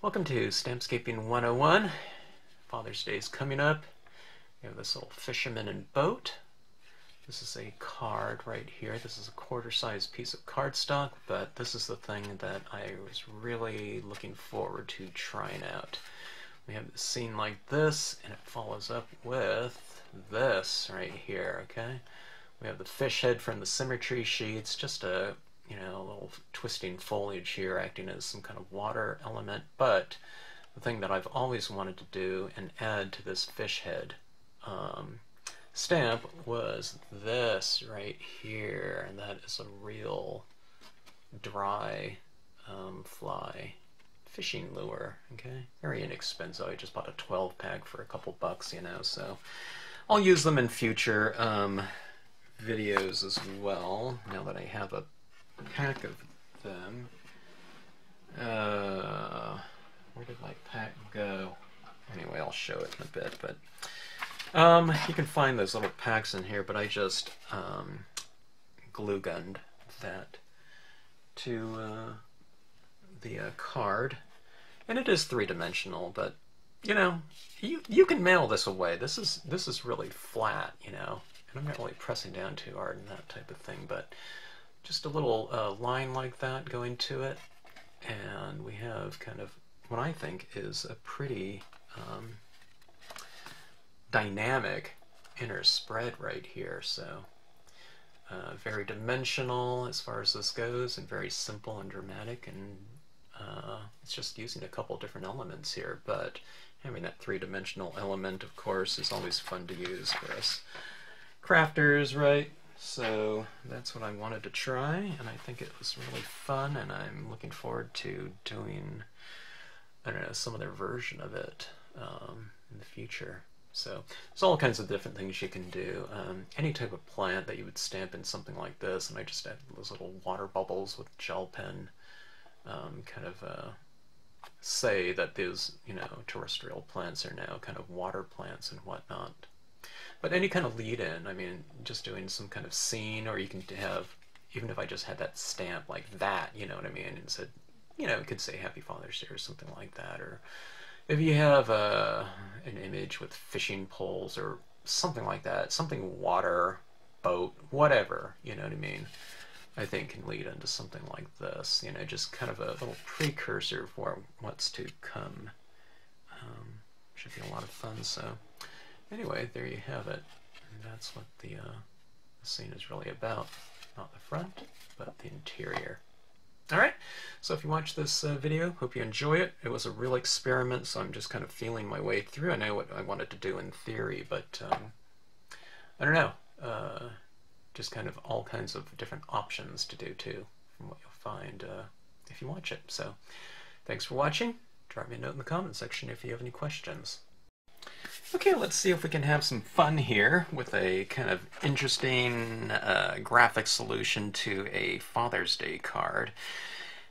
Welcome to Stampscaping 101. Father's Day is coming up. We have this little fisherman and boat. This is a card right here. This is a quarter-size piece of cardstock, but this is the thing that I was really looking forward to trying out. We have a scene like this, and it follows up with this right here, okay? We have the fish head from the Symmetry Sheet. It's just a little twisting foliage here acting as some kind of water element, but the thing that I've always wanted to do and add to this fish head stamp was this right here, and that is a real dry fly fishing lure, okay? Very inexpensive. I just bought a 12-pack for a couple bucks, so I'll use them in future videos as well, now that I have a pack of them. Where did my pack go? Anyway, I'll show it in a bit, but you can find those little packs in here, but I just glue gunned that to the card, and it is three-dimensional, but you can mail this away. This is really flat, and I'm not really pressing down too hard and that type of thing, but just a little line like that going to it, and we have kind of what I think is a pretty dynamic inner spread right here. So very dimensional as far as this goes, and very simple and dramatic, and it's just using a couple different elements here, but having that three-dimensional element, of course, is always fun to use for us crafters, right? So that's what I wanted to try, and I think it was really fun, and I'm looking forward to doing, I don't know, some other version of it in the future. So there's all kinds of different things you can do. Any type of plant that you would stamp in something like this, and I just add those little water bubbles with gel pen, kind of say that these, terrestrial plants are now kind of water plants and whatnot. But any kind of lead-in, I mean, just doing some kind of scene, or you can have, even if I just had that stamp like that, you know what I mean, and said, it could say Happy Father's Day or something like that, or if you have an image with fishing poles or something like that, something water, boat, whatever, you know what I mean, I think can lead into something like this, just kind of a little precursor for what's to come. Should be a lot of fun, so anyway, there you have it. And that's what the scene is really about. Not the front, but the interior. Alright, so if you watch this video, hope you enjoy it. It was a real experiment, so I'm just kind of feeling my way through. I know what I wanted to do in theory, but I don't know. Just kind of all kinds of different options to do too, from what you'll find if you watch it. So thanks for watching. Drop me a note in the comment section if you have any questions. Okay, let's see if we can have some fun here with a kind of interesting graphic solution to a Father's Day card.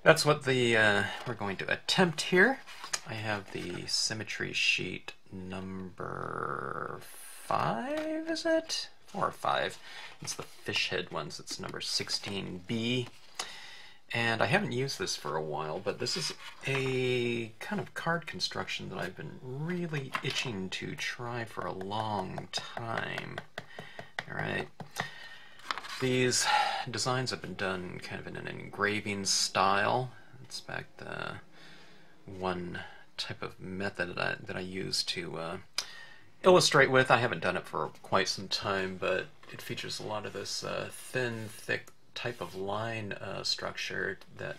That's what we're going to attempt here. I have the Symmetry Sheet number 5, is it? 4 or 5. It's the fish head ones. It's number 16B. And I haven't used this for a while, but this is a kind of card construction that I've been really itching to try for a long time. Alright. These designs have been done kind of in an engraving style. It's back the one type of method that I use to illustrate with. I haven't done it for quite some time, but it features a lot of this thin, thick type of line structure that,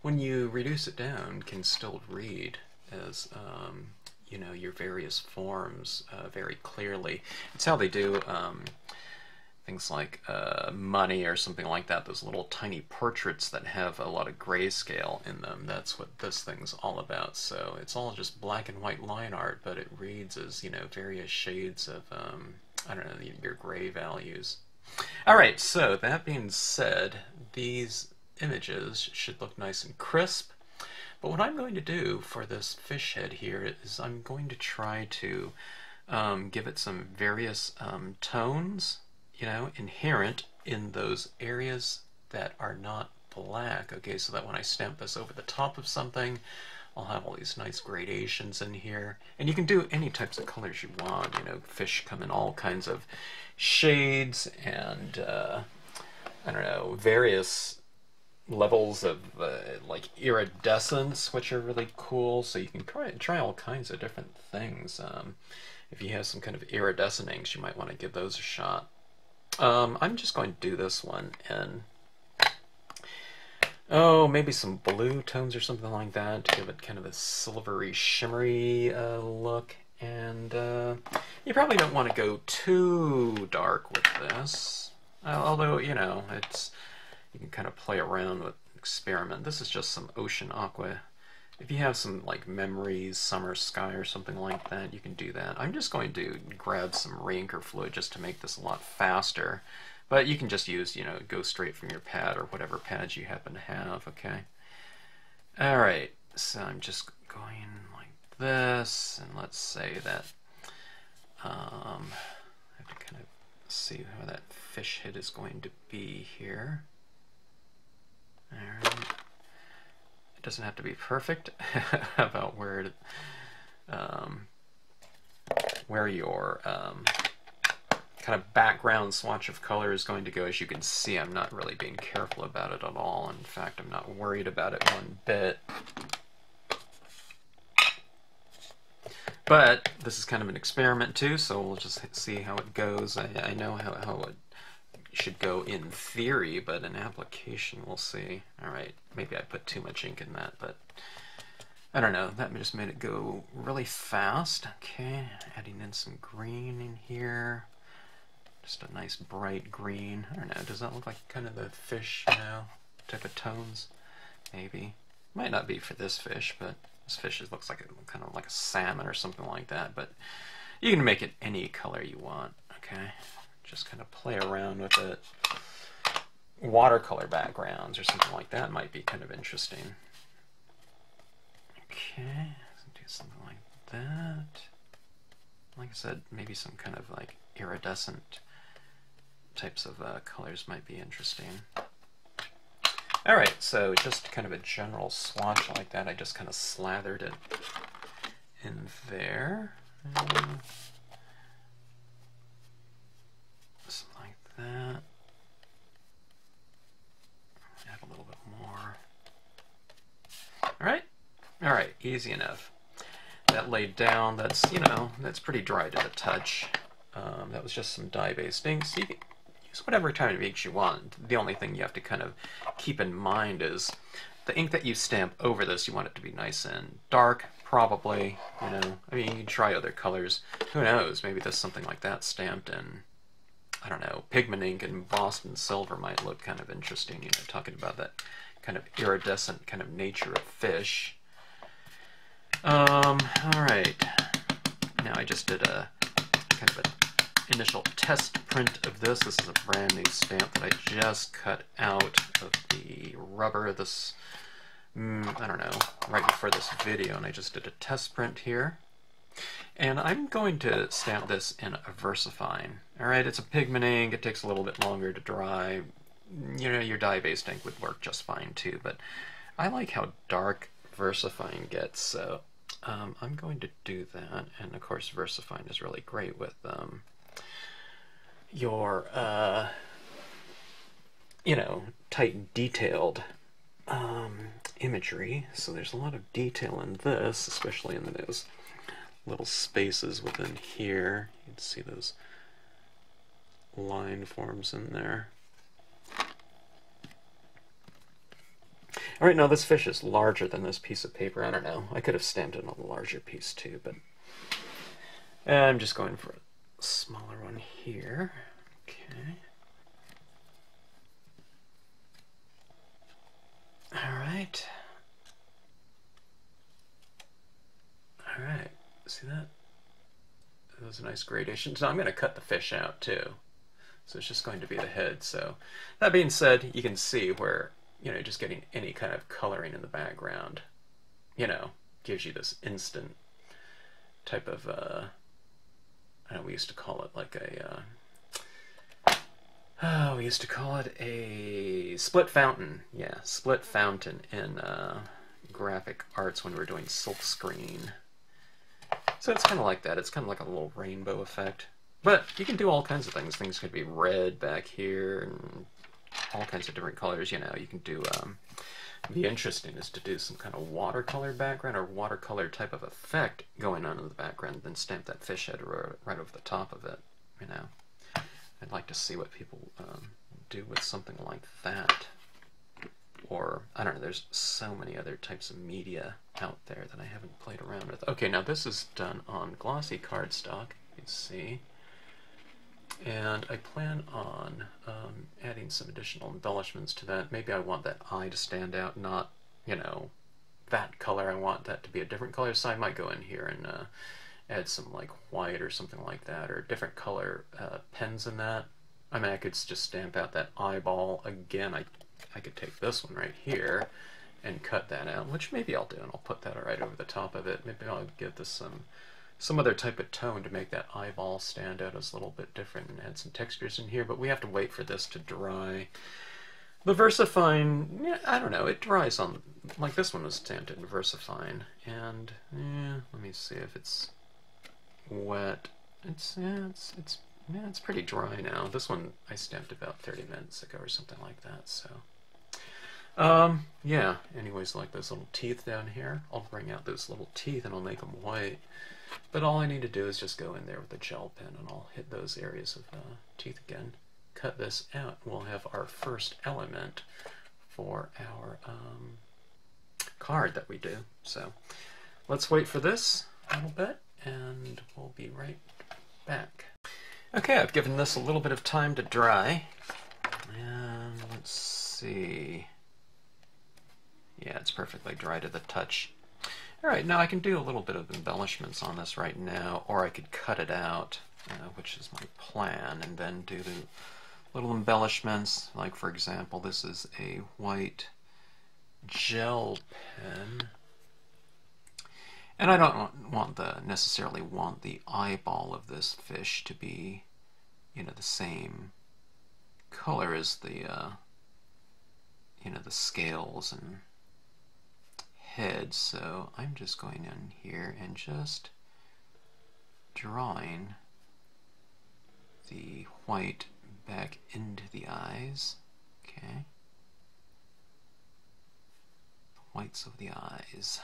when you reduce it down, can still read as your various forms very clearly. It's how they do things like money or something like that, those little tiny portraits that have a lot of grayscale in them. That's what this thing's all about. So it's all just black and white line art, but it reads as various shades of I don't know, your gray values. Alright, so that being said, these images should look nice and crisp, but what I'm going to do for this fish head here is I'm going to try to give it some various tones, inherent in those areas that are not black, okay, so that when I stamp this over the top of something, I'll have all these nice gradations in here. And you can do any types of colors you want. You know, fish come in all kinds of shades and, I don't know, various levels of like iridescence, which are really cool. So you can try all kinds of different things. If you have some kind of iridescent inks, you might want to give those a shot. I'm just going to do this one in, oh, maybe some blue tones or something like that to give it kind of a silvery, shimmery look. And you probably don't want to go too dark with this. Although, you know, you can kind of play around with, experiment. This is just some ocean aqua. If you have some like memories, summer sky or something like that, you can do that. I'm just going to grab some reinker fluid just to make this a lot faster. But you can just use, you know, go straight from your pad or whatever pads you happen to have, okay? Alright, so I'm just going like this, and let's say that I have to kind of see how that fish head is going to be here. Alright. It doesn't have to be perfect. How about where your kind of background swatch of color is going to go? As you can see, I'm not really being careful about it at all. In fact, I'm not worried about it one bit. But this is kind of an experiment too, so we'll just see how it goes. I know how it should go in theory, but in application we'll see. Alright, maybe I put too much ink in that, but I don't know. That just made it go really fast. Okay, adding in some green in here. Just a nice bright green. I don't know, does that look like kind of the fish, you know, type of tones? Maybe. Might not be for this fish, but this fish looks like kind of like a salmon or something like that, but you can make it any color you want, okay? Just kind of play around with it. Watercolor backgrounds or something like that might be kind of interesting. Okay, let's do something like that. Like I said, maybe some kind of like iridescent types of colors might be interesting. Alright, so just kind of a general swatch like that. I just kind of slathered it in there. Something like that. Add a little bit more. Alright? Alright, easy enough. That laid down, that's, you know, that's pretty dry to the touch. That was just some dye-based inks. You can use whatever kind of inks you want. The only thing you have to kind of keep in mind is the ink that you stamp over this, you want it to be nice and dark, probably, you know. I mean, you can try other colors. Who knows, maybe there's something like that stamped in, I don't know, pigment ink and Boston silver might look kind of interesting, you know, talking about that kind of iridescent kind of nature of fish. Alright. Now I just did a kind of an initial test print of this. This is a brand new stamp that I just cut out of the rubber this, I don't know, right before this video, and I just did a test print here. And I'm going to stamp this in a Versafine. Alright, it's a pigment ink, it takes a little bit longer to dry. You know, your dye-based ink would work just fine too, but I like how dark Versafine gets, so I'm going to do that. And of course Versafine is really great with your you know, tight detailed imagery. So there's a lot of detail in this, especially in those little spaces within here. You can see those line forms in there. Alright, now this fish is larger than this piece of paper. I don't know. I could have stamped it on a larger piece too, but I'm just going for a smaller one here. Okay. Alright. Alright. See that? Those are nice gradations. Now I'm going to cut the fish out too. So it's just going to be the head. So that being said, you can see where, you know, just getting any kind of coloring in the background, you know, gives you this instant type of, I know we used to call it like a, we used to call it a split fountain. Yeah, split fountain in graphic arts when we were doing silkscreen. So it's kind of like that. It's kind of like a little rainbow effect. But you can do all kinds of things. Things could be red back here and all kinds of different colors. You know, you can do, be interesting is to do some kind of watercolor background or watercolor type of effect going on in the background, then stamp that fish head right over the top of it, you know. I'd like to see what people do with something like that. Or, I don't know, there's so many other types of media out there that I haven't played around with. Okay, now this is done on glossy cardstock, you can see. And I plan on adding some additional embellishments to that. Maybe I want that eye to stand out, not, you know, that color. I want that to be a different color, so I might go in here and add some like white or something like that, or different color pens in that. I mean, I could just stamp out that eyeball again. I could take this one right here and cut that out, which maybe I'll do, and I'll put that right over the top of it. Maybe I'll give this some other type of tone to make that eyeball stand out as a little bit different and add some textures in here, but we have to wait for this to dry. The Versafine, yeah, I don't know, it dries on, like this one was stamped in Versafine, and let me see if it's wet. It's pretty dry now. This one I stamped about 30 minutes ago or something like that, so. Yeah, anyways, like those little teeth down here, I'll bring out those little teeth and I'll make them white. But all I need to do is just go in there with a gel pen and I'll hit those areas of teeth again. Cut this out. We'll have our first element for our card that we do. So let's wait for this a little bit and we'll be right back. Okay, I've given this a little bit of time to dry. And let's see. Yeah, it's perfectly dry to the touch. Alright, now I can do a little bit of embellishments on this right now, or I could cut it out, which is my plan, and then do the little embellishments. Like, for example, this is a white gel pen. And I don't necessarily want the eyeball of this fish to be, you know, the same color as the, you know, the scales and head, so I'm just going in here and just drawing the white back into the eyes. Okay, the whites of the eyes.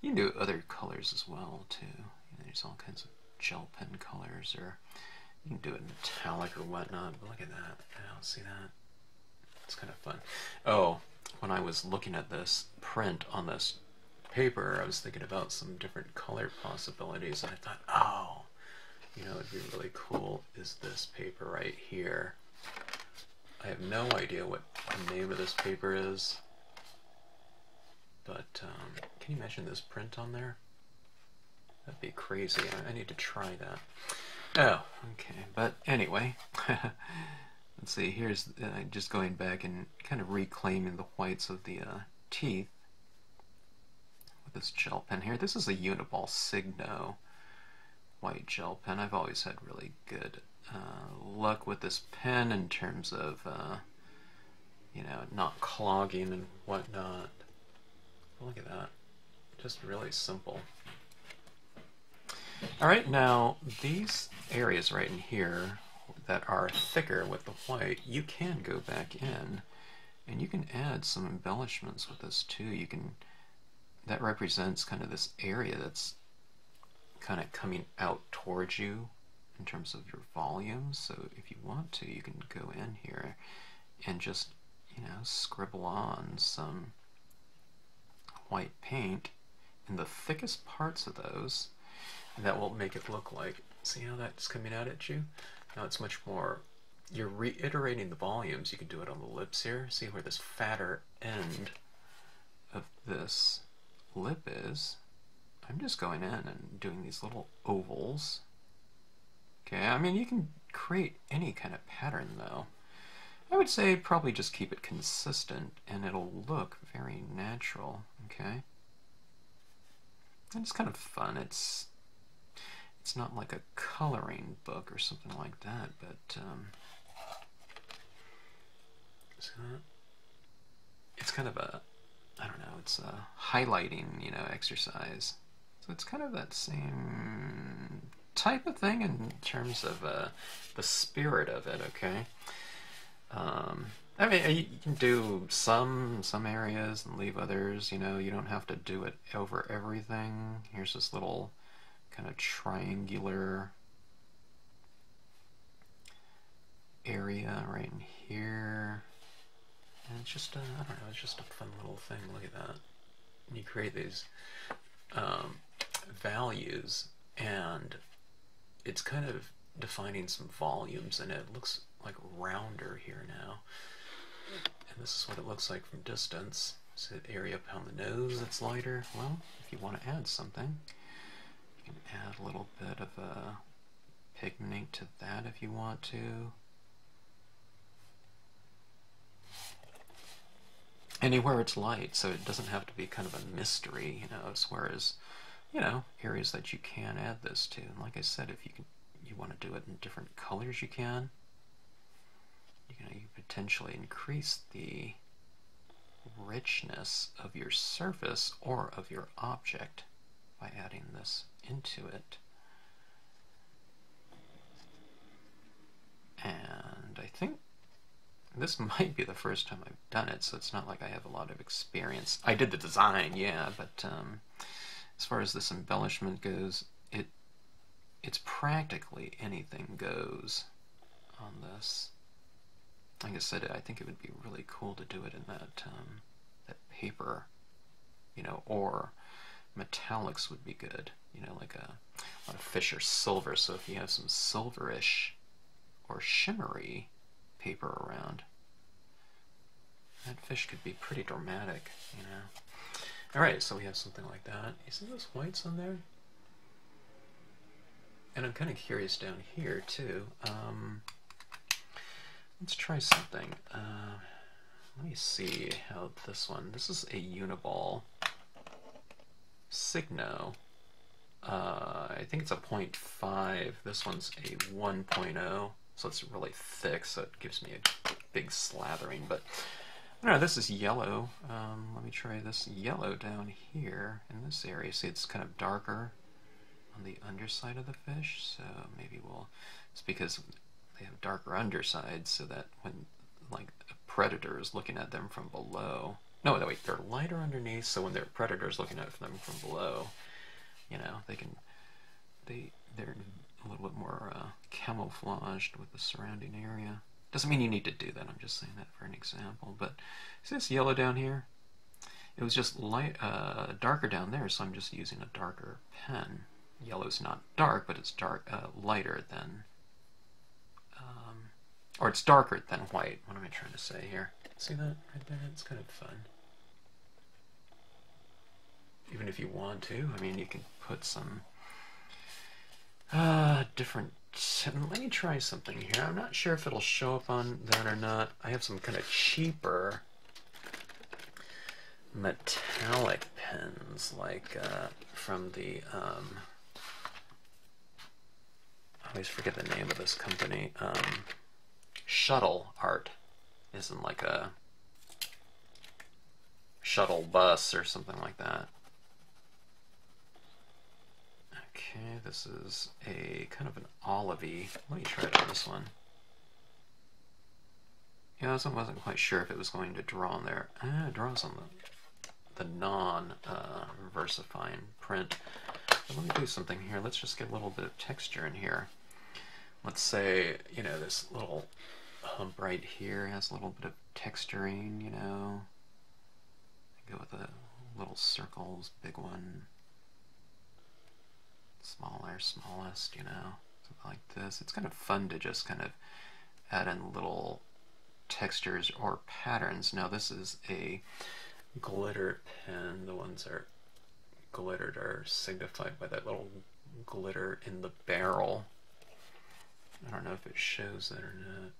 You can do other colors as well too. You know, there's all kinds of gel pen colors, or you can do it metallic or whatnot. But look at that! Now, see that? It's kind of fun. Oh, when I was looking at this print on this paper, I was thinking about some different color possibilities, and I thought, oh, you know, it'd be really cool is this paper right here. I have no idea what the name of this paper is, but can you imagine this print on there? That'd be crazy. I need to try that. Oh, okay. But anyway, let's see, here's just going back and kind of reclaiming the whites of the teeth with this gel pen here. This is a Uniball Signo white gel pen. I've always had really good luck with this pen in terms of, you know, not clogging and whatnot. Look at that. Just really simple. Alright, now these areas right in here that are thicker with the white, you can go back in and you can add some embellishments with this too. You can, that represents kind of this area that's kind of coming out towards you in terms of your volume. So if you want to, you can go in here and just, you know, scribble on some white paint in the thickest parts of those, and that will make it look like, see how that's coming out at you? Now it's much more, you're reiterating the volumes. You can do it on the lips here. See where this fatter end of this lip is? I'm just going in and doing these little ovals. Okay, I mean, you can create any kind of pattern though. I would say probably just keep it consistent and it'll look very natural, okay? And it's kind of fun. It's not like a coloring book or something like that, but see that? it's kind of a, I don't know, it's a highlighting, you know, exercise. So it's kind of that same type of thing in terms of the spirit of it, okay? I mean, you can do some areas and leave others, you know, you don't have to do it over everything. Here's this little kind of triangular area right in here. And it's just, I don't know, it's just a fun little thing. Look at that. And you create these values, and it's kind of defining some volumes, and it looks like rounder here now. And this is what it looks like from distance. See the area up on the nose that's lighter? Well, if you want to add something, you can add a little bit of a pigment to that if you want to. Anywhere it's light, so it doesn't have to be kind of a mystery, you know, as far as, you know, areas that you can add this to. And like I said, if you want to do it in different colors, you can. You potentially increase the richness of your surface or of your object by adding this into it. And I think this might be the first time I've done it, so it's not like I have a lot of experience. I did the design, yeah, but as far as this embellishment goes, it's practically anything goes on this. Like I said, I think it would be really cool to do it in that that paper, you know, or metallics would be good, you know, like a lot of fish are silver, so if you have some silverish or shimmery paper around, that fish could be pretty dramatic, you know. Alright, so we have something like that. You see those whites on there? And I'm kind of curious down here, too. Let's try something. Let me see how this one... This is a Uniball Signo. I think it's a 0.5. This one's a 1.0. So it's really thick, so it gives me a big slathering. But, I don't know, this is yellow. Let me try this yellow down here in this area. See, it's kind of darker on the underside of the fish, so maybe we'll... It's because they have darker undersides, so that when, like, a predator is looking at them from below... No, wait, they're lighter underneath, so when their predator's looking at them from below, you know, they can... They're a little bit more camouflaged with the surrounding area. Doesn't mean you need to do that, I'm just saying that for an example. But see this yellow down here? It was just light, darker down there, so I'm just using a darker pen. Yellow's not dark, but it's dark, lighter than, or it's darker than white. What am I trying to say here? See that right there? It's kind of fun. Even if you want to, I mean, you can put some different... Let me try something here. I'm not sure if it'll show up on that or not. I have some kind of cheaper metallic pens, like from the... I always forget the name of this company. Shuttle Art. Isn't like a shuttle bus or something like that. Okay, this is a kind of an olivey. Let me try it on this one. Yeah, I wasn't quite sure if it was going to draw on there. It draws on the non-Versafine print. But let me do something here. Let's just get a little bit of texture in here. Let's say, you know, this little hump right here has a little bit of texturing, you know. Go with the little circles, big one. Smaller, smallest, you know, something like this. It's kind of fun to just kind of add in little textures or patterns. Now this is a glitter pen. The ones that are glittered are signified by that little glitter in the barrel. I don't know if it shows that or not.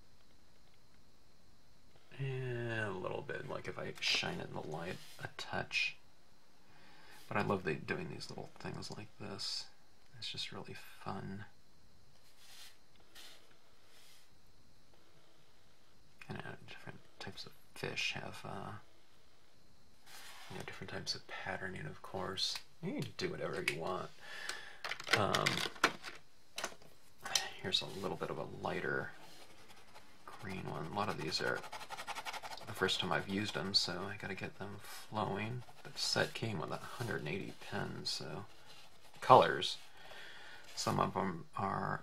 Yeah, a little bit, like if I shine it in the light a touch. But I love doing these little things like this. It's just really fun. And different types of fish have You know, different types of patterning, of course. You can do whatever you want. Here's a little bit of a lighter green one. A lot of these are the first time I've used them, so I gotta get them flowing. The set came with 180 pens, so colors. Some of them are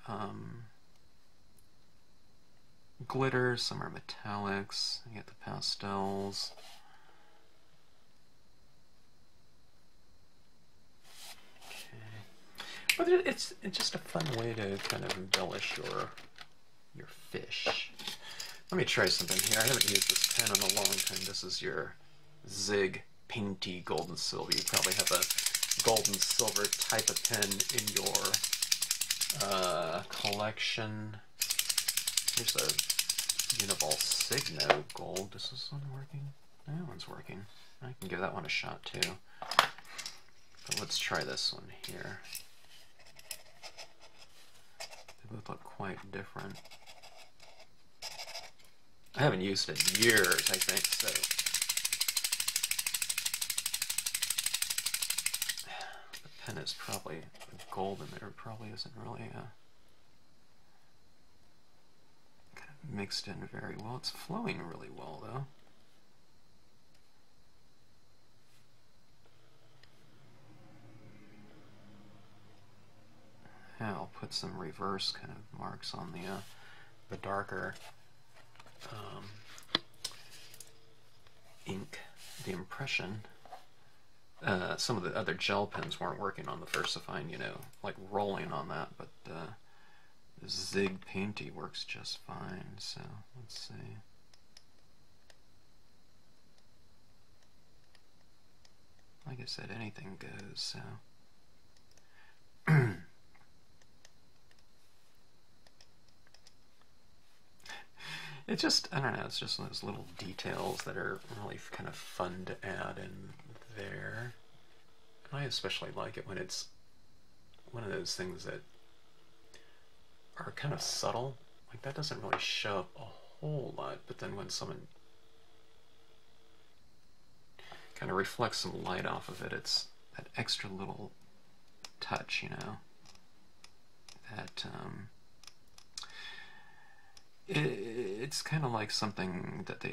glitter, some are metallics. You get the pastels. But it's just a fun way to kind of embellish your fish. Let me try something here. I haven't used this pen in a long time. This is your Zig Painty Gold and Silver. You probably have a gold and silver type of pen in your collection. Here's a Univol Signo Gold. Is this one working? That one's working. I can give that one a shot too. But let's try this one here. They both look quite different. I haven't used it in years, I think, so. The pen is probably gold in there. It probably isn't really kind of mixed in very well. It's flowing really well, though. Yeah, I'll put some reverse kind of marks on the darker ink, the impression. Some of the other gel pens weren't working on the Versafine, you know, like rolling on that, but the Zig Painty works just fine, so let's see. Like I said, anything goes, so. It's just, I don't know, it's just those little details that are really kind of fun to add in there. I especially like it when it's one of those things that are kind of subtle. Like, that doesn't really show up a whole lot, but then when someone kind of reflects some light off of it, it's that extra little touch, you know, that it's kind of like something that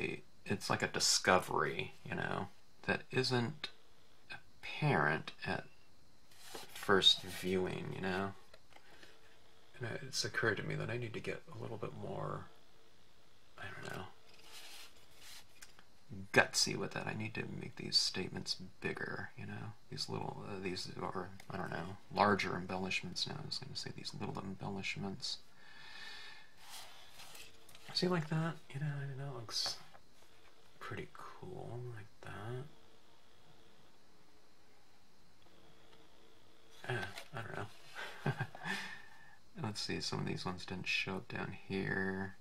it's like a discovery, you know, that isn't apparent at first viewing, you know. And it's occurred to me that I need to get a little bit more, I don't know, gutsy with that. I need to make these statements bigger, you know. These little, these are, I don't know, larger embellishments now. I was going to say these little embellishments. See, like that? You know, that looks pretty cool, like that. I don't know. Let's see, some of these ones didn't show up down here.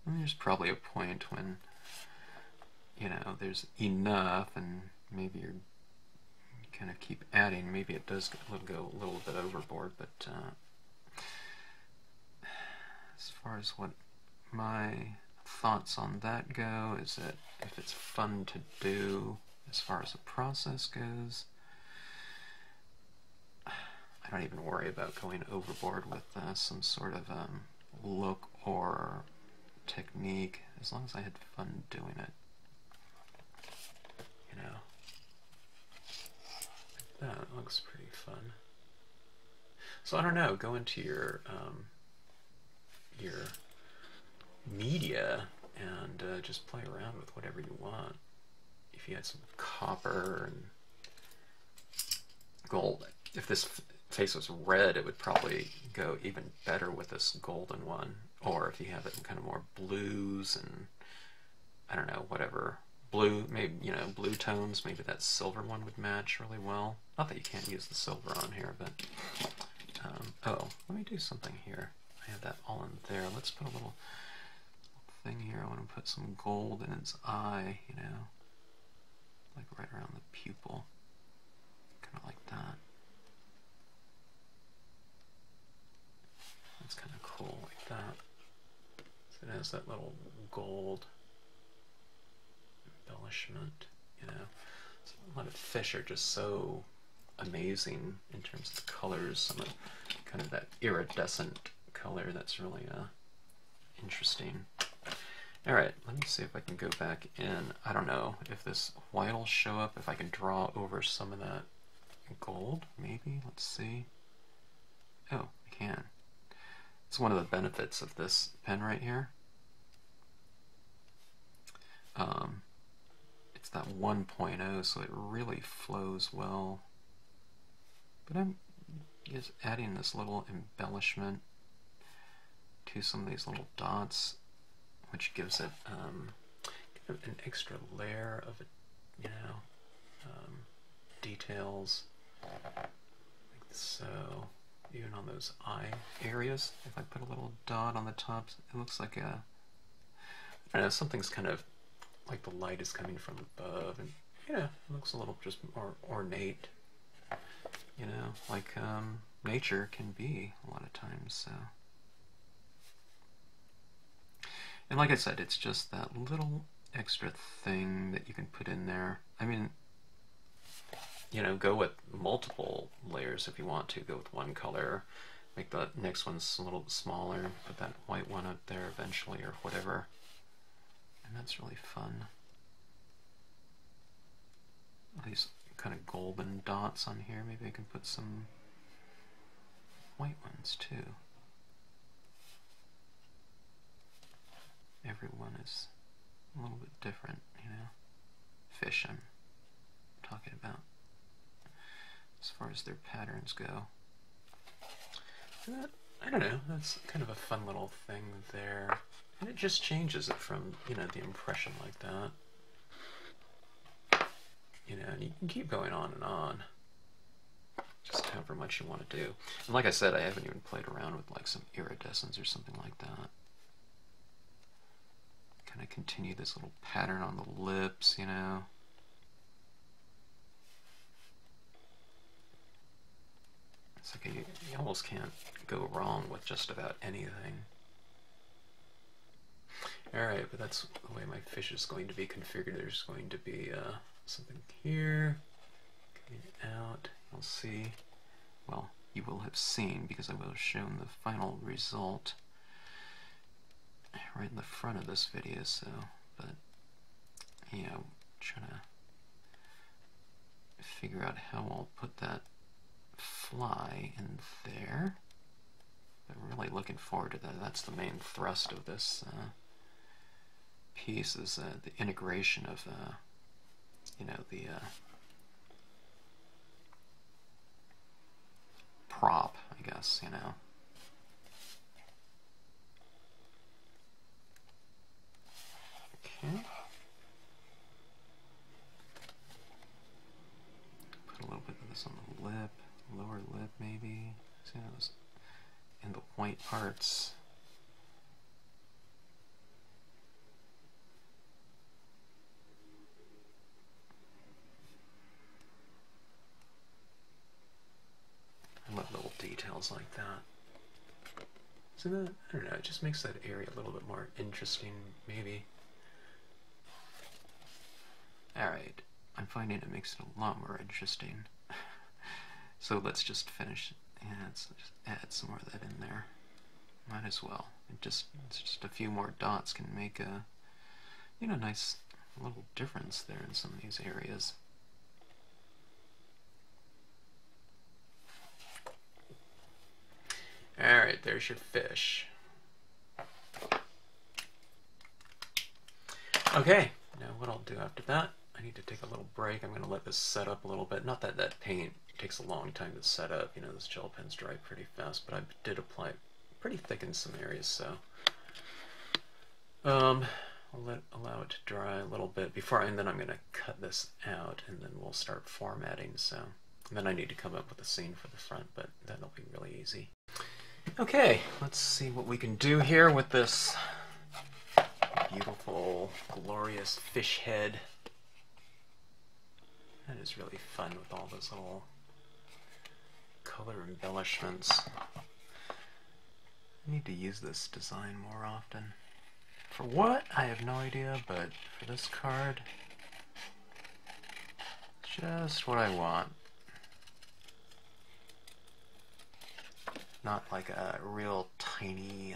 And there's probably a point when, you know, there's enough, and maybe you kind of keep adding. Maybe it does go a little bit overboard, but as far as what my thoughts on that go, is that if it's fun to do as far as the process goes, I don't even worry about going overboard with some sort of look or technique, as long as I had fun doing it, you know. That looks pretty fun. So I don't know, go into your media and just play around with whatever you want. If you had some copper and gold, if this face was red, it would probably go even better with this golden one. Or if you have it in kind of more blues and, I don't know, whatever, blue, maybe, you know, blue tones, maybe that silver one would match really well. Not that you can't use the silver on here, but, oh, let me do something here. I have that all in there. Let's put a little thing here. I want to put some gold in its eye, you know, like right around the pupil, kind of like that. That's kind of cool, like that. So it has that little gold embellishment, you know. fish are just so amazing in terms of the colors. Some of kind of that iridescent color that's really interesting. Alright, let me see if I can go back in. I don't know if this white will show up, if I can draw over some of that gold, maybe? Let's see. Oh, I can. It's one of the benefits of this pen right here. It's that 1.0, so it really flows well. But I'm just adding this little embellishment to some of these little dots, which gives it kind of an extra layer of, details, like so. Even on those eye areas, if I put a little dot on the top, it looks like I don't know, something's kind of like the light is coming from above, and it looks a little just more ornate, like nature can be a lot of times. So, and like I said, it's just that little extra thing that you can put in there. I mean, go with multiple layers if you want to. Go with one color, make the next one's a little bit smaller, put that white one up there eventually or whatever. And that's really fun. All these kind of golden dots on here. Maybe I can put some white ones too. Everyone is a little bit different, Fish I'm talking about, as far as their patterns go. I don't know, that's kind of a fun little thing there. And it just changes it from, the impression like that. And you can keep going on and on. Just however much you want to do. And like I said, I haven't even played around with like some iridescence or something like that. Kind of continue this little pattern on the lips, It's like you almost can't go wrong with just about anything. Alright, but that's the way my fish is going to be configured. There's going to be something here, coming out. You'll see, well, you will have seen, because I will have shown the final result right in the front of this video, so, but, trying to figure out how I'll put that fly in there. I'm really looking forward to that. That's the main thrust of this piece, is the integration of the prop, I guess, Okay. Put a little bit of this on the lip, lower lip maybe. See those in the white parts. I love little details like that. So that, I don't know, it just makes that area a little bit more interesting, maybe. Alright, I'm finding it makes it a lot more interesting. So let's just finish, let's just add some more of that in there. Might as well. It's just a few more dots can make a, nice little difference there in some of these areas. Alright, there's your fish. Okay, now what I'll do after that, I need to take a little break. I'm going to let this set up a little bit. Not that that paint takes a long time to set up. Those gel pens dry pretty fast, but I did apply pretty thick in some areas, so I'll allow it to dry a little bit before, and then I'm going to cut this out, and then we'll start formatting. So, and then I need to come up with a scene for the front, but that'll be really easy. Okay, let's see what we can do here with this beautiful, glorious fish head. That is really fun with all those little color embellishments. I need to use this design more often. For what? I have no idea, but for this card, it's Just what I want. Not like a real tiny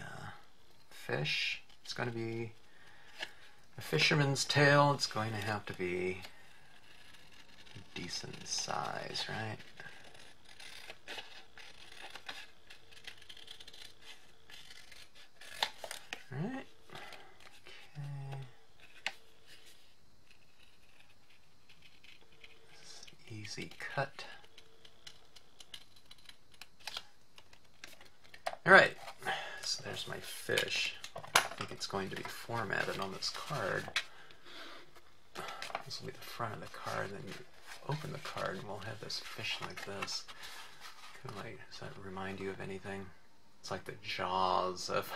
fish. It's going to be a fisherman's tail. It's going to have to be a decent size, right? Alright. Okay. Easy cut. Alright, so there's my fish. I think it's going to be formatted on this card. This will be the front of the card, then you open the card and we'll have this fish like this. Kind of like, does that remind you of anything? It's like the Jaws of,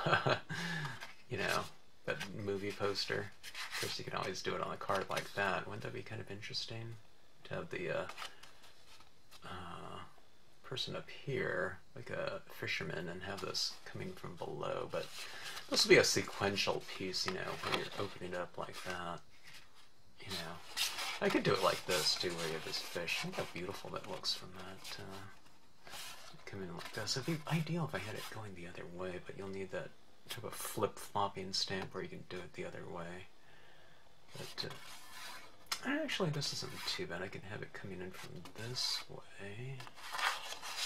you know, that movie poster. Of course, you can always do it on a card like that. Wouldn't that be kind of interesting? To have the person up here, like a fisherman, and have this coming from below. But this will be a sequential piece, you know, where you're opening it up like that. You know, I could do it like this too, where you have this fish. Look how beautiful that looks from that. Come in like this. It'd be ideal if I had it going the other way, but you'll need that type of flip-flopping stamp where you can do it the other way. But actually, this isn't too bad. I can have it coming in from this way.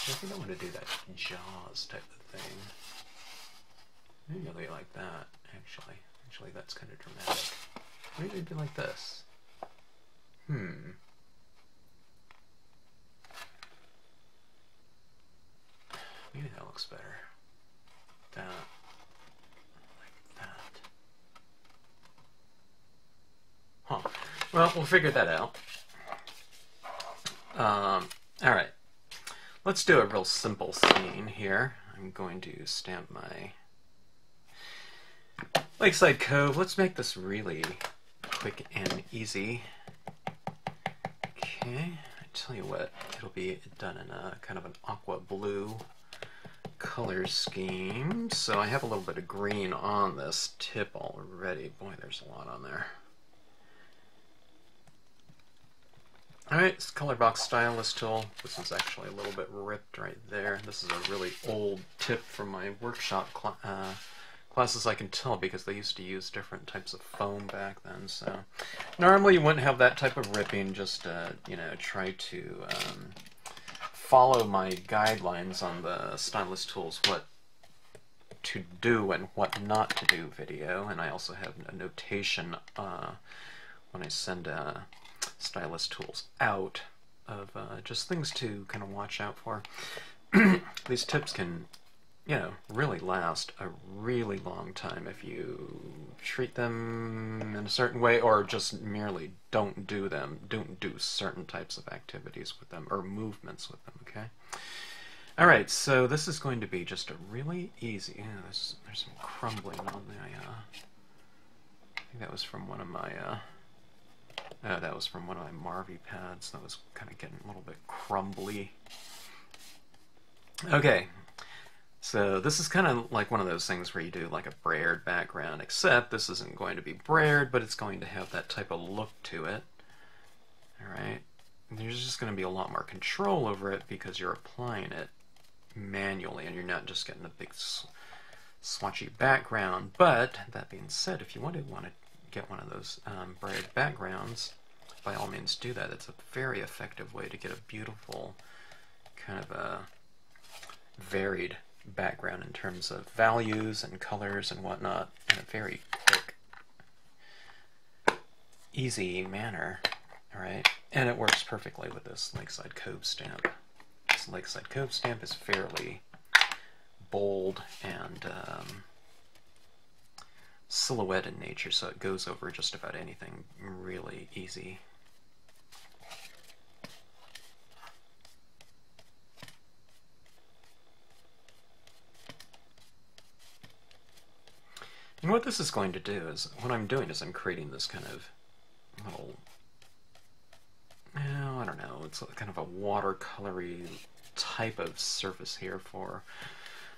If you don't want to do that Jaws type of thing, maybe I'll do it like that, actually. Actually, that's kind of dramatic. Maybe it'd be like this. Maybe that looks better. That. Like that. Huh. Well, we'll figure that out. Alright. Let's do a real simple scene here. I'm going to stamp my Lakeside Cove. Let's make this really quick and easy. Okay, I tell you what, it'll be done in a kind of an aqua blue color scheme. So I have a little bit of green on this tip already. Boy, there's a lot on there. Alright, it's Colorbox Stylus Tool. This is actually a little bit ripped right there. This is a really old tip from my workshop classes, I can tell, because they used to use different types of foam back then. So normally you wouldn't have that type of ripping. Just you know, try to follow my guidelines on the Stylus Tools, what to do and what not to do video. And I also have a notation when I send Stylus Tools out of just things to kind of watch out for. These tips can, you know, really last a really long time if you treat them in a certain way, or just merely don't do them, don't do certain types of activities with them or movements with them, okay? Alright, so this is going to be just a really easy, there's some crumbling on the, I think that was from one of my, that was from one of my Marvy pads. That was kind of getting a little bit crumbly. Okay, so this is kind of like one of those things where you do like a brayered background, except this isn't going to be brayered, but it's going to have that type of look to it. Alright, there's just going to be a lot more control over it because you're applying it manually and you're not just getting a big swatchy background. But that being said, if you want to get one of those brayered backgrounds, by all means do that. It's a very effective way to get a beautiful kind of a varied background in terms of values and colors and whatnot in a very quick, easy manner. Alright, and it works perfectly with this Lakeside Cove stamp. This Lakeside Cove stamp is fairly bold and silhouette in nature, so it goes over just about anything really easy. And what this is going to do is, what I'm doing is I'm creating this kind of little, I don't know, it's kind of a watercolory type of surface here for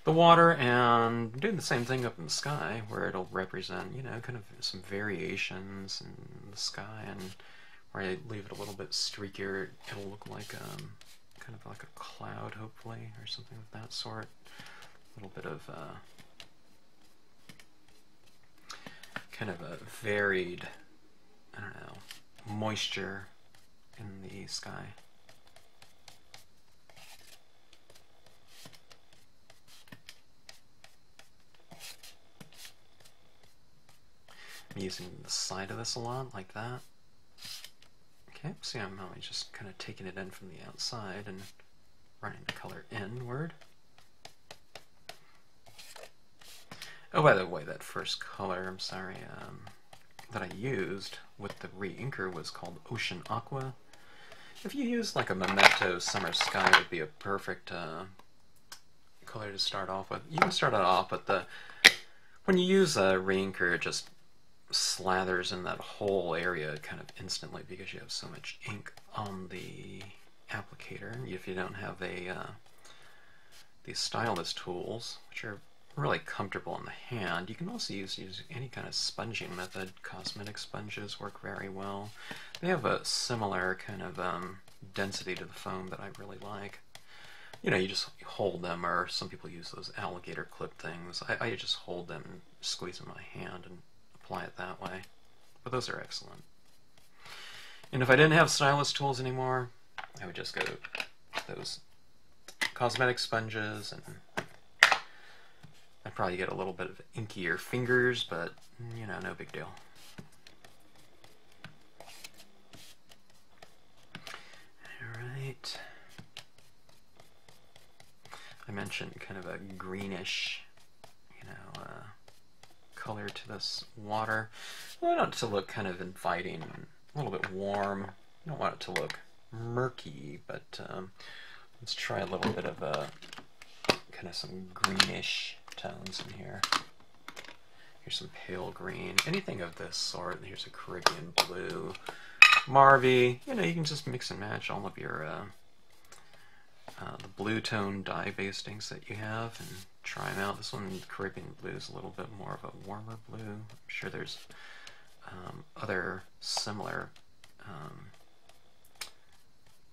the water, and doing the same thing up in the sky where it'll represent, you know, kind of some variations in the sky, and where I leave it a little bit streakier, it'll look like kind of like a cloud, hopefully, or something of that sort. A little bit of kind of a varied, I don't know, moisture in the sky. I'm using the side of this a lot, like that. Okay, see, I'm only just kind of taking it in from the outside and running the color inward. Oh, by the way, that first color, I'm sorry, that I used with the re-inker was called Ocean Aqua. If you use like a Memento Summer Sky, it would be a perfect color to start off with. You can start it off, but when you use a re-inker, it just slathers in that whole area kind of instantly because you have so much ink on the applicator. If you don't have these stylus tools, which are really comfortable in the hand, you can also use any kind of sponging method. Cosmetic sponges work very well. They have a similar kind of density to the foam that I really like. You know, you just hold them, or some people use those alligator clip things. I just hold them and squeeze in my hand and apply it that way. But those are excellent. And if I didn't have stylus tools anymore, I would just go those cosmetic sponges, and I'd probably get a little bit of inkier fingers, but, you know, no big deal. Alright. I mentioned kind of a greenish, you know, color to this water. I want it to look kind of inviting, a little bit warm. I don't want it to look murky, but let's try a little bit of kind of some greenish tones in here. Here's some pale green, anything of this sort. Here's a Caribbean blue, Marvy. You know, you can just mix and match all of your the blue tone dye-based inks that you have and try them out. This one, Caribbean blue, is a little bit more of a warmer blue. I'm sure there's other similar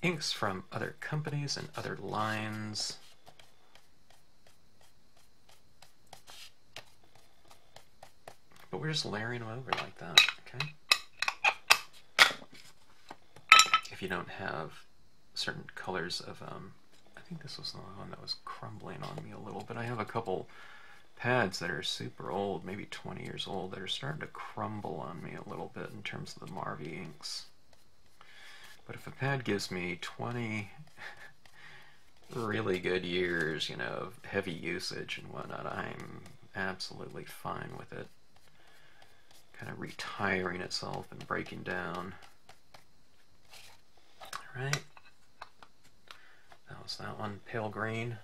inks from other companies and other lines. But we're just layering them over like that, okay? If you don't have certain colors of, I think this was the one that was crumbling on me a little bit. I have a couple pads that are super old, maybe 20 years old, that are starting to crumble on me a little bit in terms of the Marvy inks. But if a pad gives me 20 really good years, you know, of heavy usage and whatnot, I'm absolutely fine with it kind of retiring itself and breaking down. Alright. That was that one, pale green.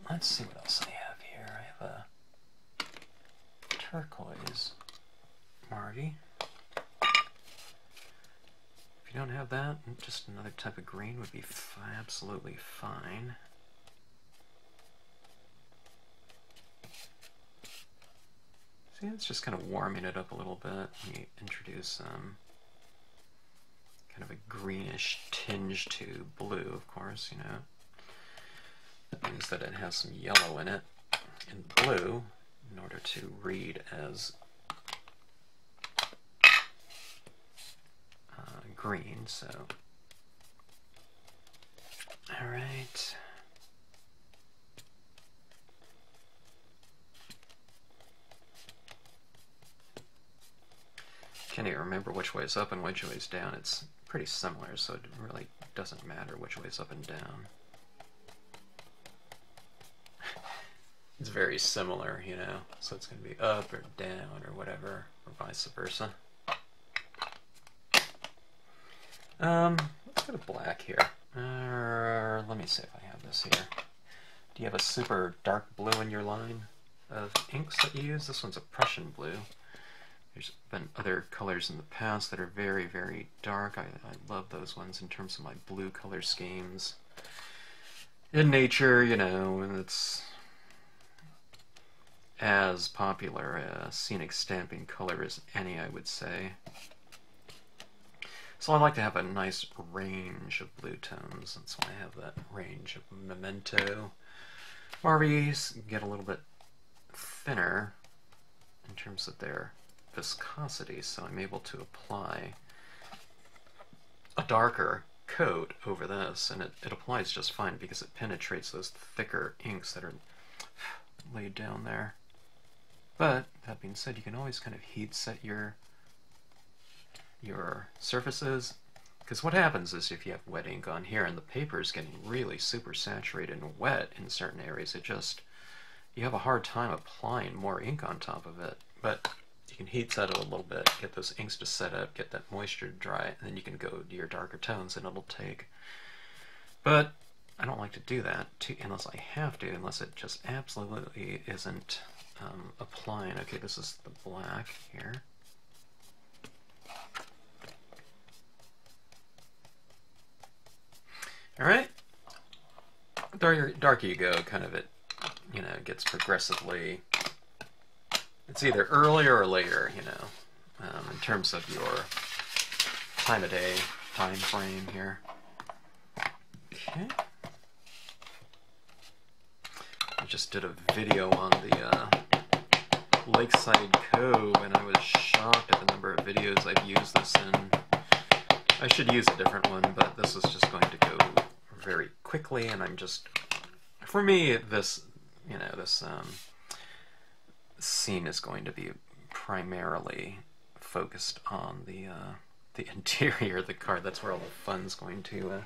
Let's see what else I have here. I have a turquoise Marvy. If you don't have that, just another type of green would be absolutely fine. See, it's just kind of warming it up a little bit when you introduce kind of a greenish tinge to blue, of course, you know. That means that it has some yellow in it, in blue, in order to read as green, so. Alright. Can't even remember which way is up and which way is down. It's pretty similar, so it really doesn't matter which way is up and down. It's very similar, you know, so it's going to be up or down or whatever, or vice versa. Let's go to black here. Let me see if I have this here. Do you have a super dark blue in your line of inks that you use? This one's a Prussian blue. There's been other colors in the past that are very, very dark. I love those ones in terms of my blue color schemes. In nature, you know, and it's as popular a scenic stamping color as any, I would say. So I like to have a nice range of blue tones. That's why I have that range of Memento. Barbies get a little bit thinner in terms of their viscosity, so I'm able to apply a darker coat over this, and it applies just fine because it penetrates those thicker inks that are laid down there. But that being said, you can always kind of heat set your surfaces, because what happens is if you have wet ink on here and the paper is getting really super saturated and wet in certain areas, you have a hard time applying more ink on top of it. But you can heat set it a little bit, get those inks to set up, get that moisture to dry, and then you can go to your darker tones and it'll take. But I don't like to do that unless I have to, unless it just absolutely isn't applying. Okay, this is the black here. Alright, darker you go, kind of it gets progressively, it's either earlier or later, in terms of your time of day, time frame here. Okay. I just did a video on the Lakeside Cove, and I was shocked at the number of videos I've used this in. I should use a different one, but this is just going to go very quickly, and I'm just, for me, this scene is going to be primarily focused on the interior of the card. That's where all the fun's going to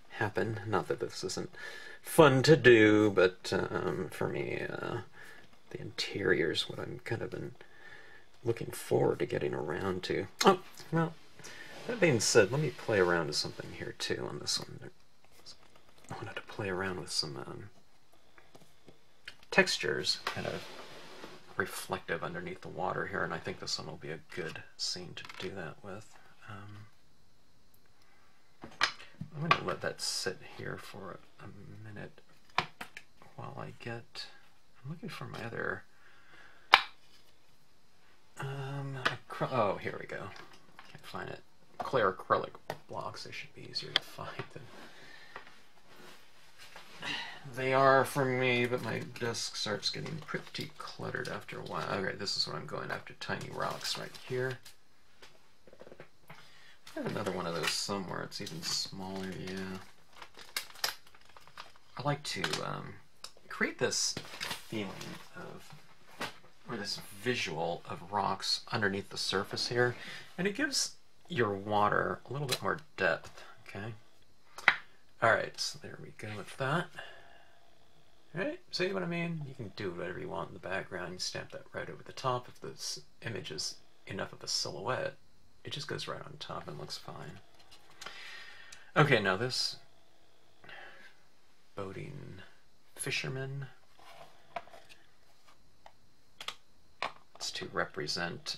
happen. Not that this isn't fun to do, but for me, the interior is what I'm kind of been looking forward to getting around to. Oh, well, that being said, let me play around with something here too on this one. I wanted to play around with some textures, kind of reflective underneath the water here, and I think this one will be a good scene to do that with. I'm going to let that sit here for a minute while I get, I'm looking for my other, oh, here we go. Can't find it. Clear acrylic blocks, they should be easier to find than they are for me, but my desk starts getting pretty cluttered after a while. Okay, this is what I'm going after, tiny rocks right here. I have another one of those somewhere, it's even smaller, yeah. I like to create this feeling of, or this visual of rocks underneath the surface here, and it gives your water a little bit more depth, okay? Alright, so there we go with that. Alright, see what I mean? You can do whatever you want in the background. You can stamp that right over the top. If this image is enough of a silhouette, it just goes right on top and looks fine. Okay, now this boating fisherman, it's to represent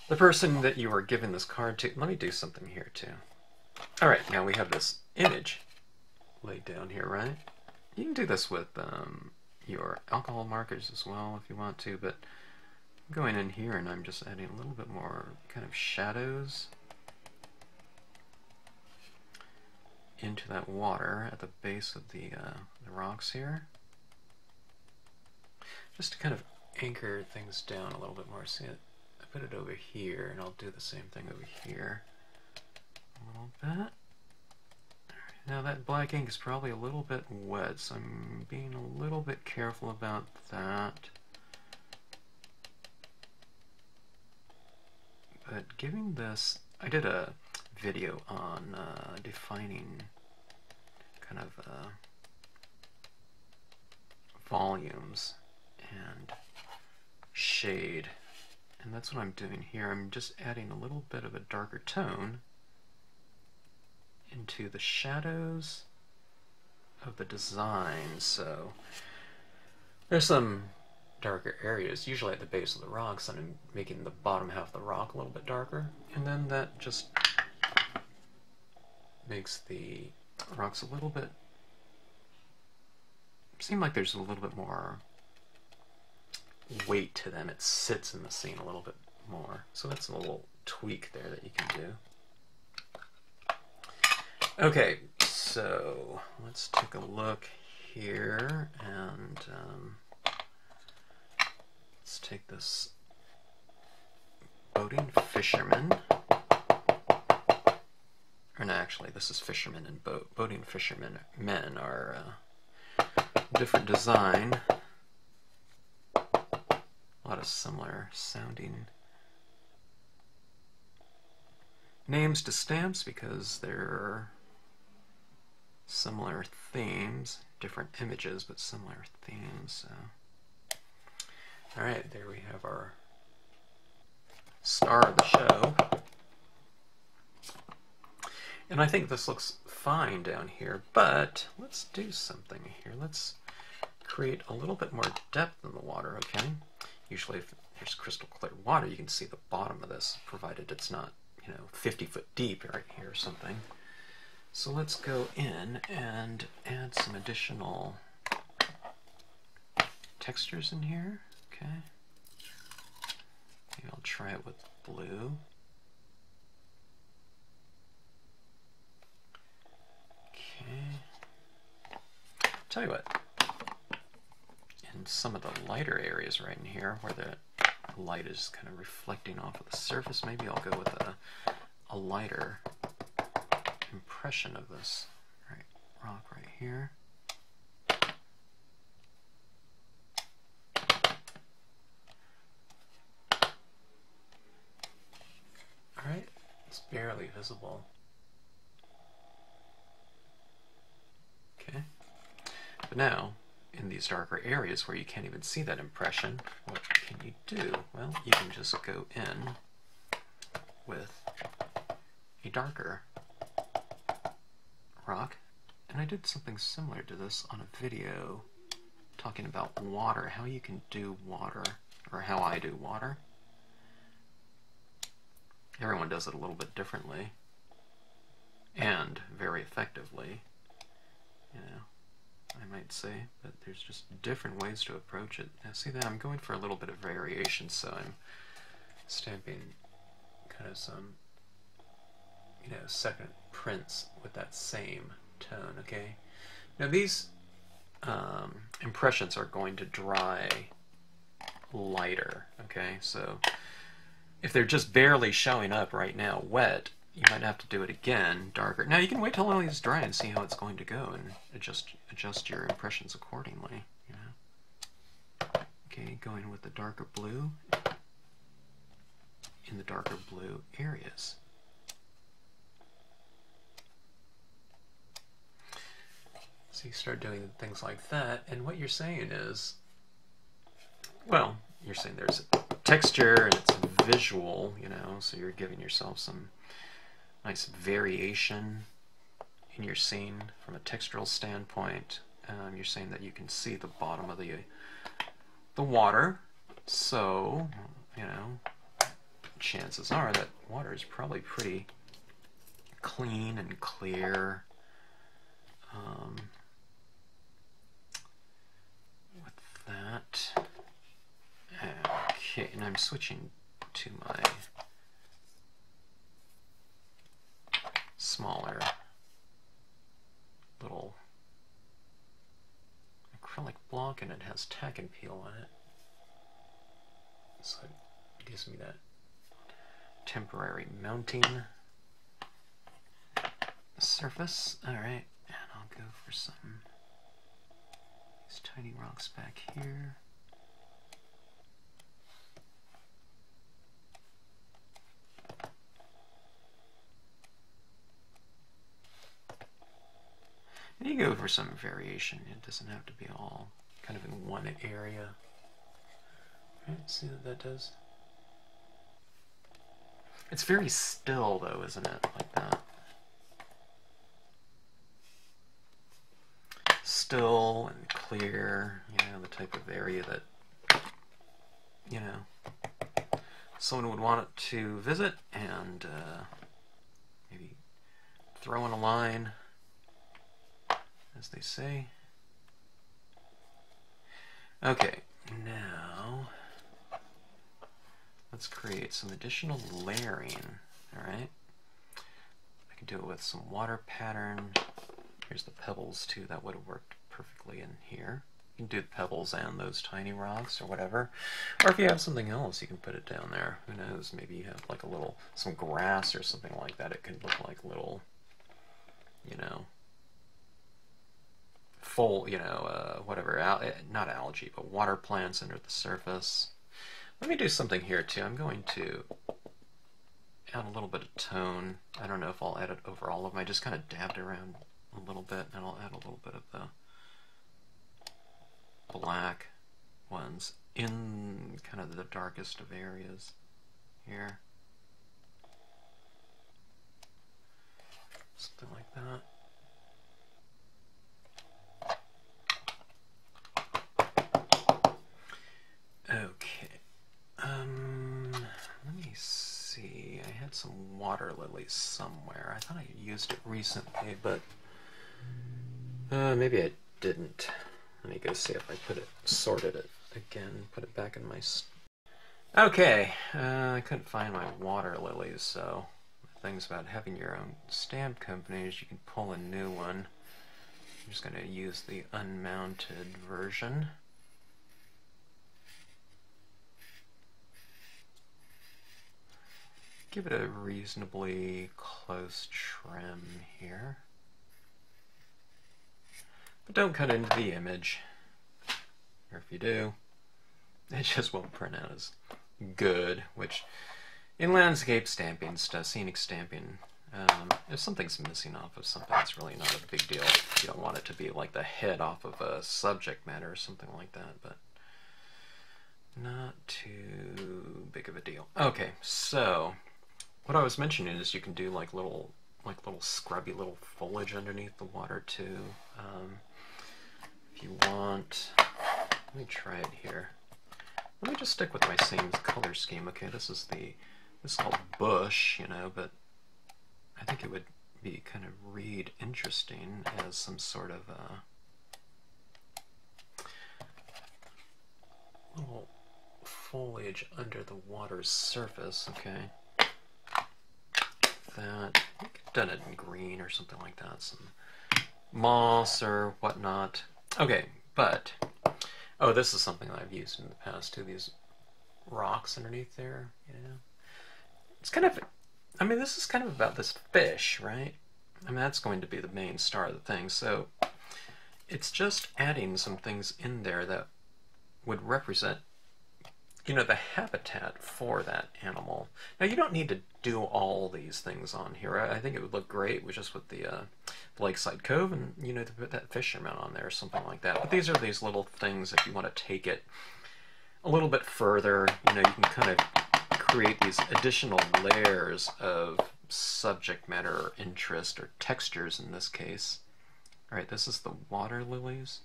the person that you are giving this card to. Let me do something here too. Alright, now we have this image laid down here, right? You can do this with your alcohol markers as well if you want to, but I'm going in here and I'm just adding a little bit more kind of shadows into that water at the base of the rocks here, just to kind of anchor things down a little bit more. See it? I put it over here, and I'll do the same thing over here a little bit. Now that black ink is probably a little bit wet, so I'm being a little bit careful about that. But giving this, I did a video on defining kind of volumes and shade, and that's what I'm doing here. I'm just adding a little bit of a darker tone into the shadows of the design. So there's some darker areas, usually at the base of the rocks, and I'm making the bottom half of the rock a little bit darker, and then that just makes the rocks a little bit, seem like there's a little bit more weight to them. It sits in the scene a little bit more. So that's a little tweak there that you can do. Okay, so let's take a look here, and let's take this Boating Fisherman. Or no, actually, this is Fisherman and Boating Fisherman men are different design. A lot of similar sounding names to stamps because they're similar themes, different images, but similar themes. So. Alright, there we have our star of the show. And I think this looks fine down here, but let's do something here. Let's create a little bit more depth in the water, okay? Usually if there's crystal clear water, you can see the bottom of this, provided it's not, 50 foot deep right here or something. So let's go in and add some additional textures in here, okay? Maybe I'll try it with blue. Okay. Tell you what, in some of the lighter areas right in here where the light is kind of reflecting off of the surface, maybe I'll go with a lighter impression of this rock right here. Alright, it's barely visible. Okay, but now in these darker areas where you can't even see that impression, what can you do? Well, you can just go in with a darker rock, and I did something similar to this on a video talking about water, how you can do water, or how I do water. Everyone does it a little bit differently and very effectively, I might say, but there's just different ways to approach it. Now see that I'm going for a little bit of variation, so I'm stamping kind of some second prints with that same tone, okay? Now these impressions are going to dry lighter, okay? So if they're just barely showing up right now wet, you might have to do it again, darker. Now you can wait till all these dry and see how it's going to go and adjust your impressions accordingly, Okay, going with the darker blue in the darker blue areas. So you start doing things like that, and what you're saying is, well, you're saying there's a texture and it's visual, so you're giving yourself some nice variation in your scene from a textural standpoint. You're saying that you can see the bottom of the water, so chances are that water is probably pretty clean and clear. With that, okay, and I'm switching to my smaller little acrylic block, and it has Tack N Peel on it, so it gives me that temporary mounting surface. Alright, and I'll go for some these tiny rocks back here. And you go for some variation. It doesn't have to be all kind of in one area. Right, see what that does? It's very still though, isn't it? Like that. Still and clear, the type of area that, someone would want it to visit and maybe throw in a line, as they say. Okay, now let's create some additional layering. All right. I can do it with some water pattern. Here's the pebbles too. That would have worked perfectly in here. You can do the pebbles and those tiny rocks or whatever. Or if you have something else, you can put it down there. Who knows? Maybe you have like a little, some grass or something like that. It can look like little, you know, full, you know, whatever, not algae, but water plants under the surface. Let me do something here too. I'm going to add a little bit of tone. I don't know if I'll add it over all of them. I just kind of dabbed around a little bit, and I'll add a little bit of the black ones in kind of the darkest of areas here. Something like that. Okay. Let me see. I had some water lilies somewhere. I thought I used it recently, but maybe I didn't. Let me go see if I sorted it again, put it back in my... Okay, I couldn't find my water lilies, so the things about having your own stamp company is you can pull a new one. I'm just going to use the unmounted version. Give it a reasonably close trim here. But don't cut into the image, or if you do, it just won't print out as good, which in landscape stamping stuff, scenic stamping, if something's missing off of something, it's really not a big deal. You don't want it to be like the head off of a subject matter or something like that, but not too big of a deal. Okay, so what I was mentioning is you can do like little scrubby little foliage underneath the water too. If you want, let me try it here. Let me just stick with my same color scheme. Okay, this is called bush, you know, but I think it would be kind of read interesting as some sort of little foliage under the water's surface. Okay, that I think I've done it in green or something like that, some moss or whatnot. Okay, but oh, this is something that I've used in the past too. These rocks underneath there, you know. It's kind of, I mean, this is kind of about this fish, right? I mean, that's going to be the main star of the thing. So it's just adding some things in there that would represent, you know, the habitat for that animal. Now, you don't need to do all these things on here. I think it would look great with just with the Lakeside Cove, and, you know, to put that Fisherman on there or something like that. But these are these little things if you want to take it a little bit further. You know, you can kind of create these additional layers of subject matter or interest or textures in this case. All right, this is the water lilies.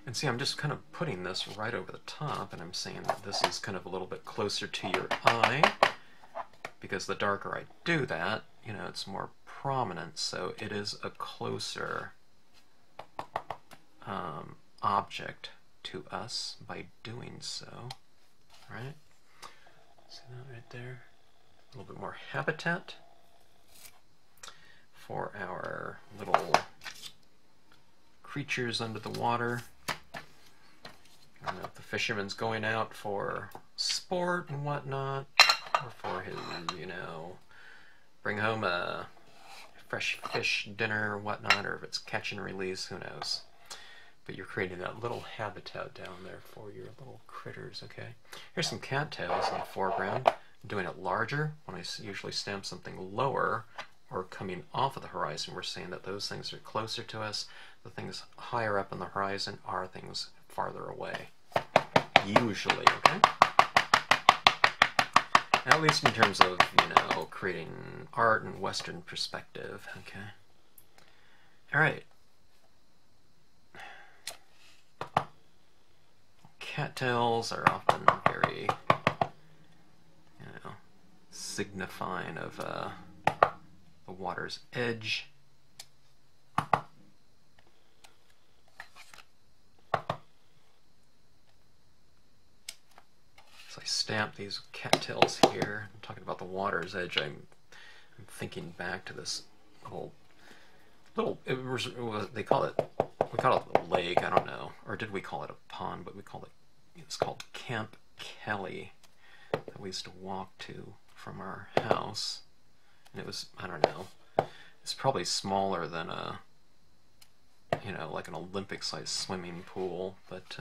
And see, I'm just kind of putting this right over the top, and I'm saying that this is kind of a little bit closer to your eye, because the darker I do that, you know, it's more prominent, so it is a closer object to us by doing so, right? See that right there? A little bit more habitat for our little creatures under the water. I don't know if the fisherman's going out for sport and whatnot, or for his, you know, bring home a fresh fish dinner or whatnot, or if it's catch and release, who knows. But you're creating that little habitat down there for your little critters, okay? Here's some cattails in the foreground. I'm doing it larger. When I usually stamp something lower or coming off of the horizon, we're saying that those things are closer to us. The things higher up on the horizon are things farther away, usually, okay? At least in terms of, you know, creating art and Western perspective, okay? All right. Cattails are often very, you know, signifying of the water's edge. stamp these cattails here. I'm talking about the water's edge. I'm thinking back to this whole little, they call it, we call it a lake, I don't know, or did we call it a pond, but we called it, it's called Camp Kelly, that we used to walk to from our house, and it was, I don't know, it's probably smaller than a, you know, like an Olympic-sized swimming pool, but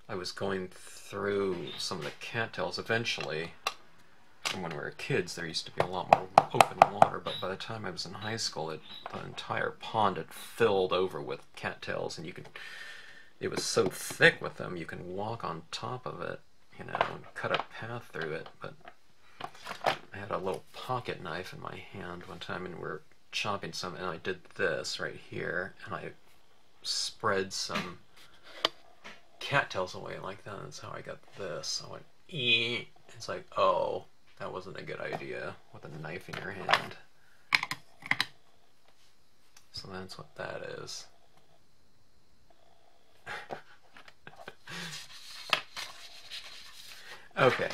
I was going through some of the cattails eventually. And when we were kids, there used to be a lot more open water, but by the time I was in high school, the entire pond had filled over with cattails, and it was so thick with them, you can walk on top of it, you know, and cut a path through it. But I had a little pocket knife in my hand one time, and we were chopping some, and I did this right here, and I spread some cattails away like that. That's how I got this. I went, eee. It's like, oh, that wasn't a good idea with a knife in your hand. So that's what that is. Okay.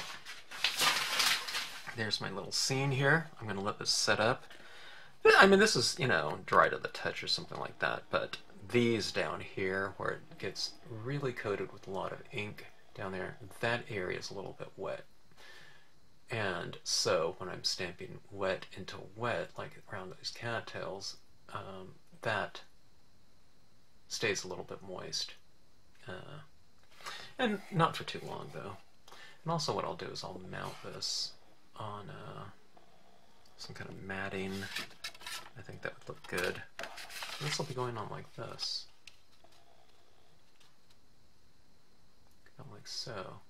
There's my little scene here. I'm going to let this set up. I mean, this is, you know, dry to the touch or something like that, but these down here, where it gets really coated with a lot of ink down there, that area is a little bit wet. And so when I'm stamping wet into wet, like around those cattails, that stays a little bit moist. And not for too long, though. And also what I'll do is I'll mount this on some kind of matting. I think that would look good. This will be going on like this. Kind of like so.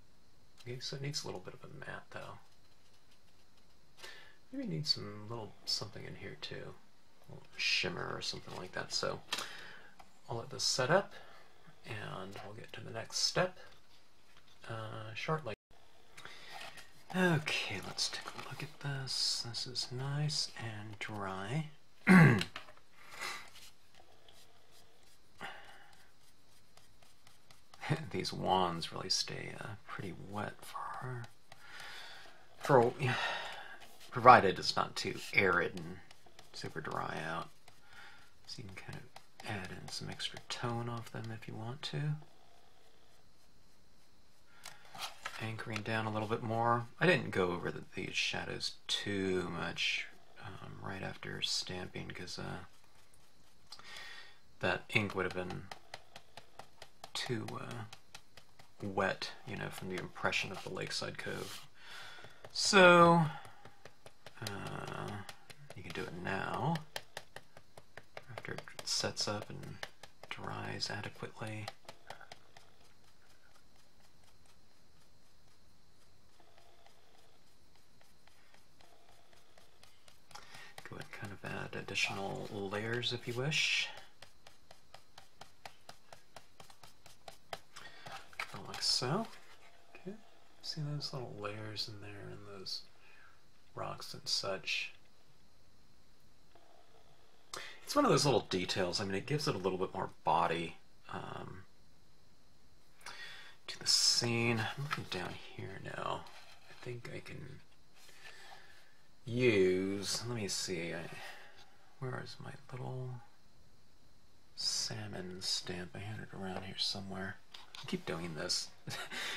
Okay, so it needs a little bit of a matte, though. Maybe it needs some little something in here, too. A little shimmer or something like that. So I'll let this set up, and we'll get to the next step shortly. Okay, let's take a look at this. This is nice and dry. These wands really stay pretty wet for provided it's not too arid and super dry out. So you can kind of add in some extra tone off them if you want to. Anchoring down a little bit more. I didn't go over these shadows too much right after stamping, because that ink would have been too wet, you know, from the impression of the Lakeside Cove. So you can do it now after it sets up and dries adequately. Go ahead and kind of add additional layers if you wish. Like so. Okay. See those little layers in there and those rocks and such. It's one of those little details. I mean, it gives it a little bit more body to the scene. I'm looking down here now. I think I can use, let me see, where is my little salmon stamp? I had it around here somewhere. I keep doing this.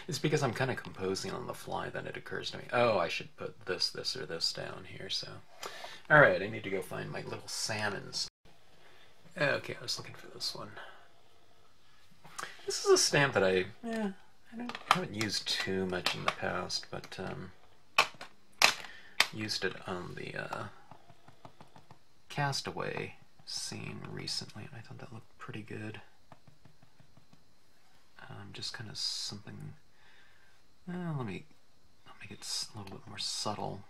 It's because I'm kind of composing on the fly, then it occurs to me, oh, I should put this, this, or this down here, so. Alright, I need to go find my little salmons. Okay, I was looking for this one. This is a stamp that I haven't used too much in the past, but used it on the Castaway scene recently, and I thought that looked pretty good. Just kind of something. I'll make it a little bit more subtle.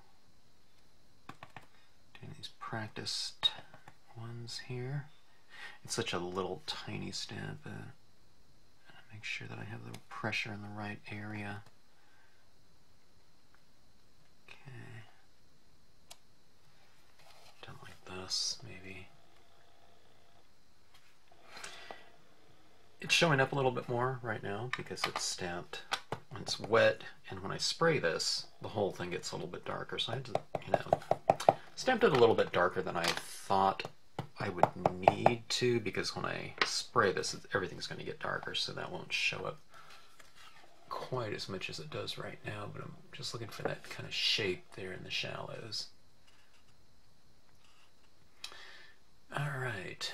Doing these practiced ones here. It's such a little tiny stamp. Make sure that I have the pressure in the right area. Okay. Done like this, maybe. It's showing up a little bit more right now because it's stamped when it's wet, and when I spray this, the whole thing gets a little bit darker. So I had to, you know, stamped it a little bit darker than I thought I would need to, because when I spray this, everything's going to get darker, so that won't show up quite as much as it does right now, but I'm just looking for that kind of shape there in the shallows. All right.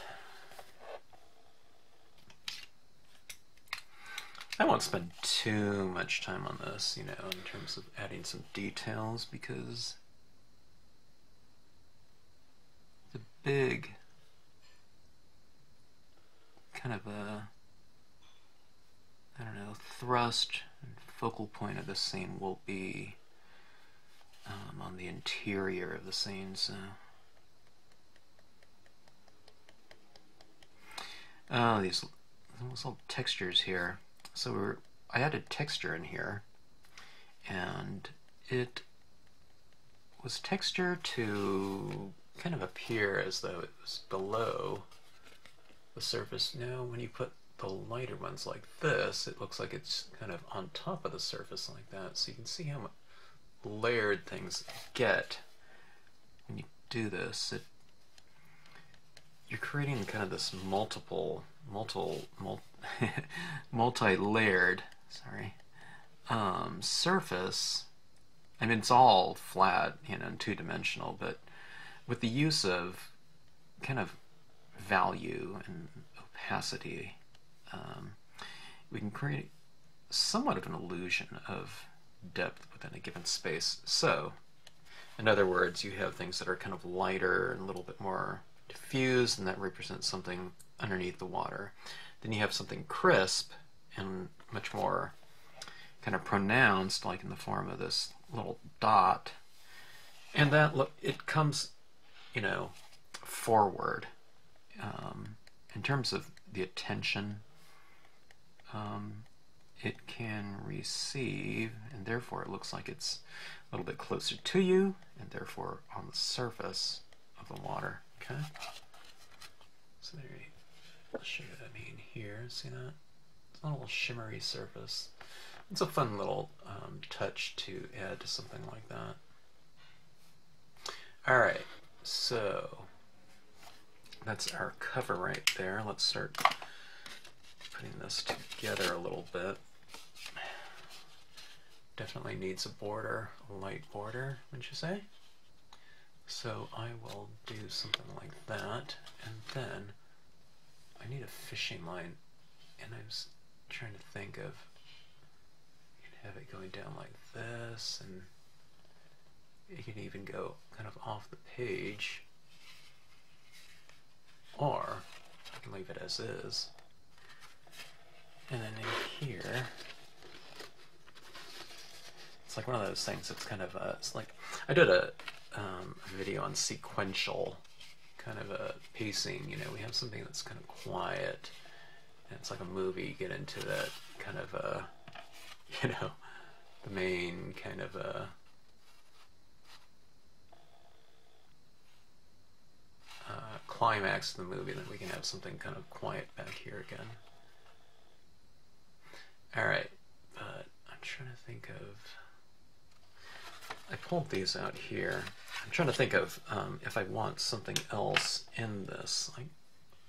I won't spend too much time on this, you know, in terms of adding some details, because the big kind of a, I don't know, thrust and focal point of the scene will be on the interior of the scene. So, oh, these little textures here. So I added texture in here, and it was texture to kind of appear as though it was below the surface. Now, when you put the lighter ones like this, it looks like it's kind of on top of the surface like that. So you can see how much layered things get when you do this. You're creating kind of this multi-layered, surface. I mean, it's all flat, you know, and two-dimensional, but with the use of kind of value and opacity, we can create somewhat of an illusion of depth within a given space. So, in other words, you have things that are kind of lighter and a little bit more diffused, and that represents something underneath the water. Then you have something crisp and much more kind of pronounced, like in the form of this little dot. And that it comes, you know, forward. In terms of the attention it can receive, and therefore it looks like it's a little bit closer to you, and therefore on the surface of the water. Okay? So there you I'll show you what I mean here. See that? It's a little shimmery surface. It's a fun little touch to add to something like that. Alright, so that's our cover right there. Let's start putting this together a little bit. Definitely needs a border, a light border, wouldn't you say? So I will do something like that, and then I need a fishing line, and I was trying to think of, you can have it going down like this, and you can even go kind of off the page, or I can leave it as is. And then in here, it's like one of those things that's kind of, it's like, I did a video on sequential kind of a pacing. You know, we have something that's kind of quiet, and it's like a movie. You get into that kind of you know, the main kind of climax of the movie, and then we can have something kind of quiet back here again. Alright, but I'm trying to think of, I pulled these out here. I'm trying to think of if I want something else in this. Like,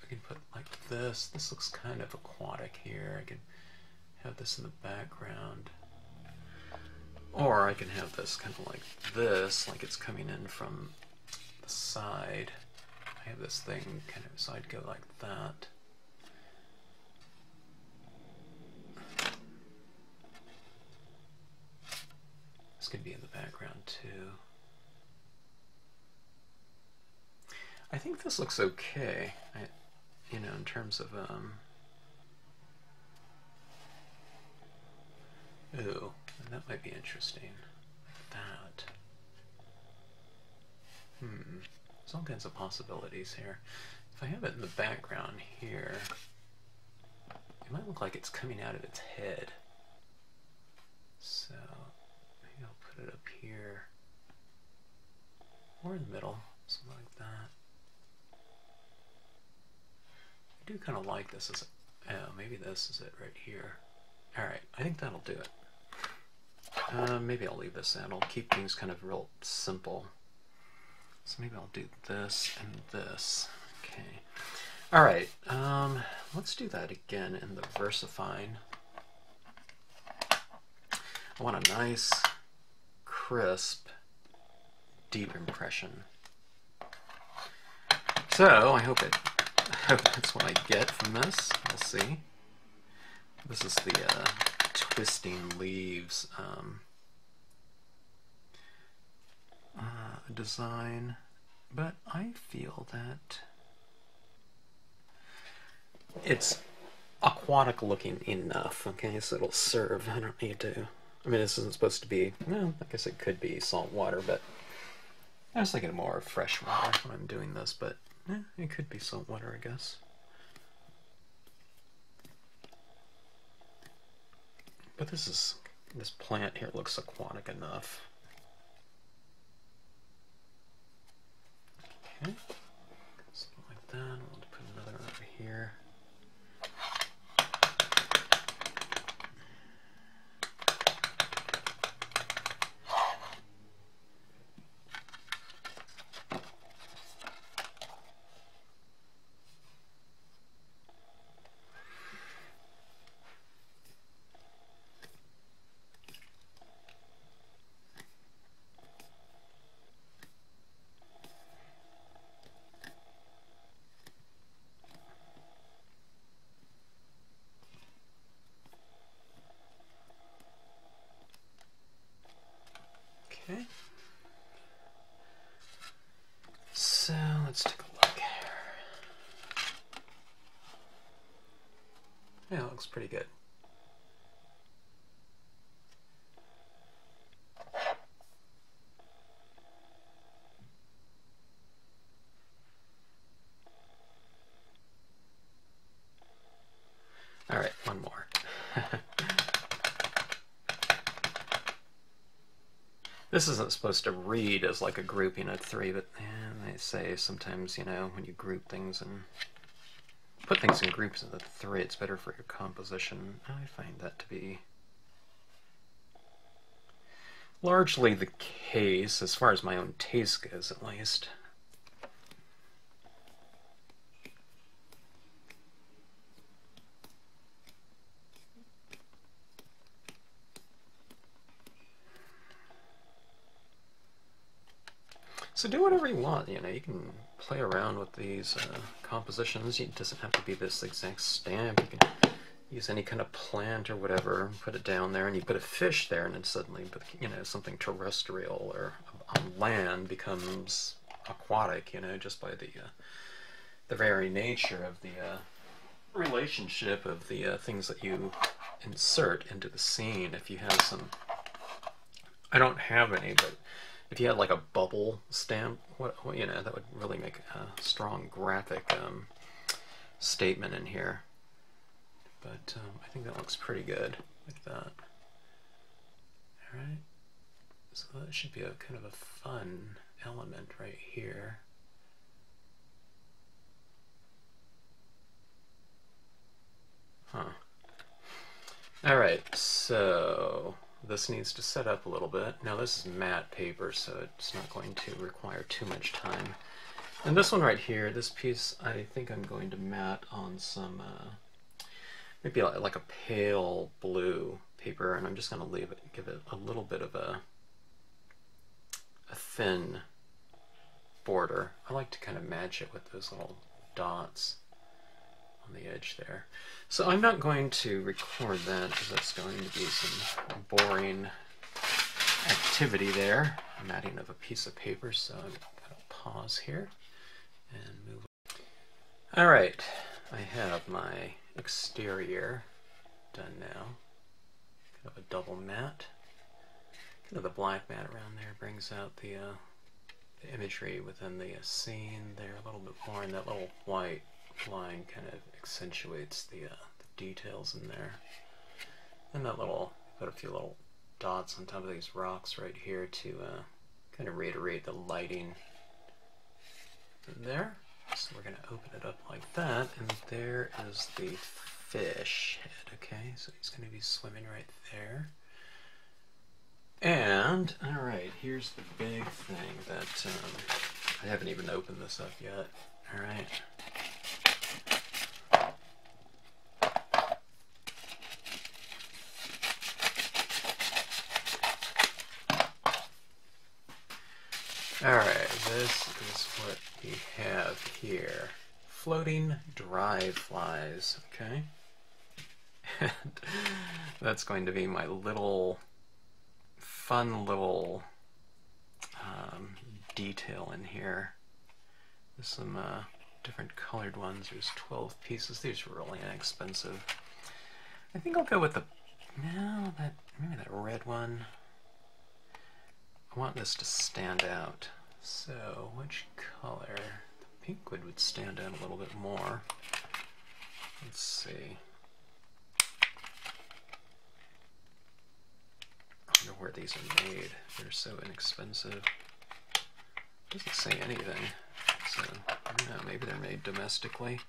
I can put like this. This looks kind of aquatic here. I can have this in the background. Or I can have this kind of like this, like it's coming in from the side. I have this thing kind of, so I'd go like that. This could be in the background too. I think this looks okay, you know, in terms of, ooh, that might be interesting, like that. There's all kinds of possibilities here. If I have it in the background here, it might look like it's coming out of its head. So, maybe I'll put it up here, or in the middle, something like that. I do kind of like this as a, oh, maybe this is it right here. Alright, I think that'll do it. Maybe I'll leave this in. I'll keep things kind of real simple. So maybe I'll do this and this. Okay. All right. Let's do that again in the Versafine. I want a nice, crisp, deep impression. So I hope that's what I get from this. We'll see. This is the twisting leaves design, but I feel that it's aquatic looking enough. Okay, so it'll serve. I don't need to. I mean, this isn't supposed to be. Well, I guess it could be salt water, but I was thinking more fresh water when I'm doing this. But it could be salt water, I guess. But this plant here looks aquatic enough. Okay, something like that. I'll put another over here. Okay, so let's take a look here. Yeah, it looks pretty good. All right, one more. This isn't supposed to read as like a grouping of 3, but they say sometimes, you know, when you group things and put things in groups of 3, it's better for your composition. I find that to be largely the case, as far as my own taste goes, at least. So do whatever you want, you know, you can play around with these compositions. It doesn't have to be this exact stamp. You can use any kind of plant or whatever, put it down there, and you put a fish there, and then suddenly, you know, something terrestrial or on land becomes aquatic, you know, just by the very nature of the relationship of the things that you insert into the scene. If you have some, I don't have any, but if you had like a bubble stamp, you know, that would really make a strong graphic statement in here. But I think that looks pretty good like that. All right, so that should be a kind of a fun element right here. Huh. All right, so this needs to set up a little bit. Now this is matte paper, so it's not going to require too much time. And this one right here, this piece, I think I'm going to matte on some, maybe like a pale blue paper, and I'm just going to give it a little bit of a thin border. I like to kind of match it with those little dots on the edge there. So I'm not going to record that because that's going to be some boring activity there. Matting of a piece of paper, so I'm going to pause here and move on. All right, I have my exterior done now. Kind of a double matte. Kind of the black matte around there brings out the imagery within the scene there a little bit more, and that little white line kind of accentuates the details in there. And that little, put a few little dots on top of these rocks right here to kind of reiterate the lighting in there. So we're going to open it up like that, and there is the fish head. Okay, so he's going to be swimming right there. And, alright, here's the big thing that I haven't even opened this up yet. Alright. Alright, this is what we have here. Floating dry flies, okay? And that's going to be my little fun little detail in here. There's some different colored ones. There's 12 pieces. These are really inexpensive. I think I'll go with the maybe that red one. I want this to stand out. So which color? The pink would stand out a little bit more. Let's see. I wonder where these are made. They're so inexpensive. Doesn't say anything. So I don't know, maybe they're made domestically.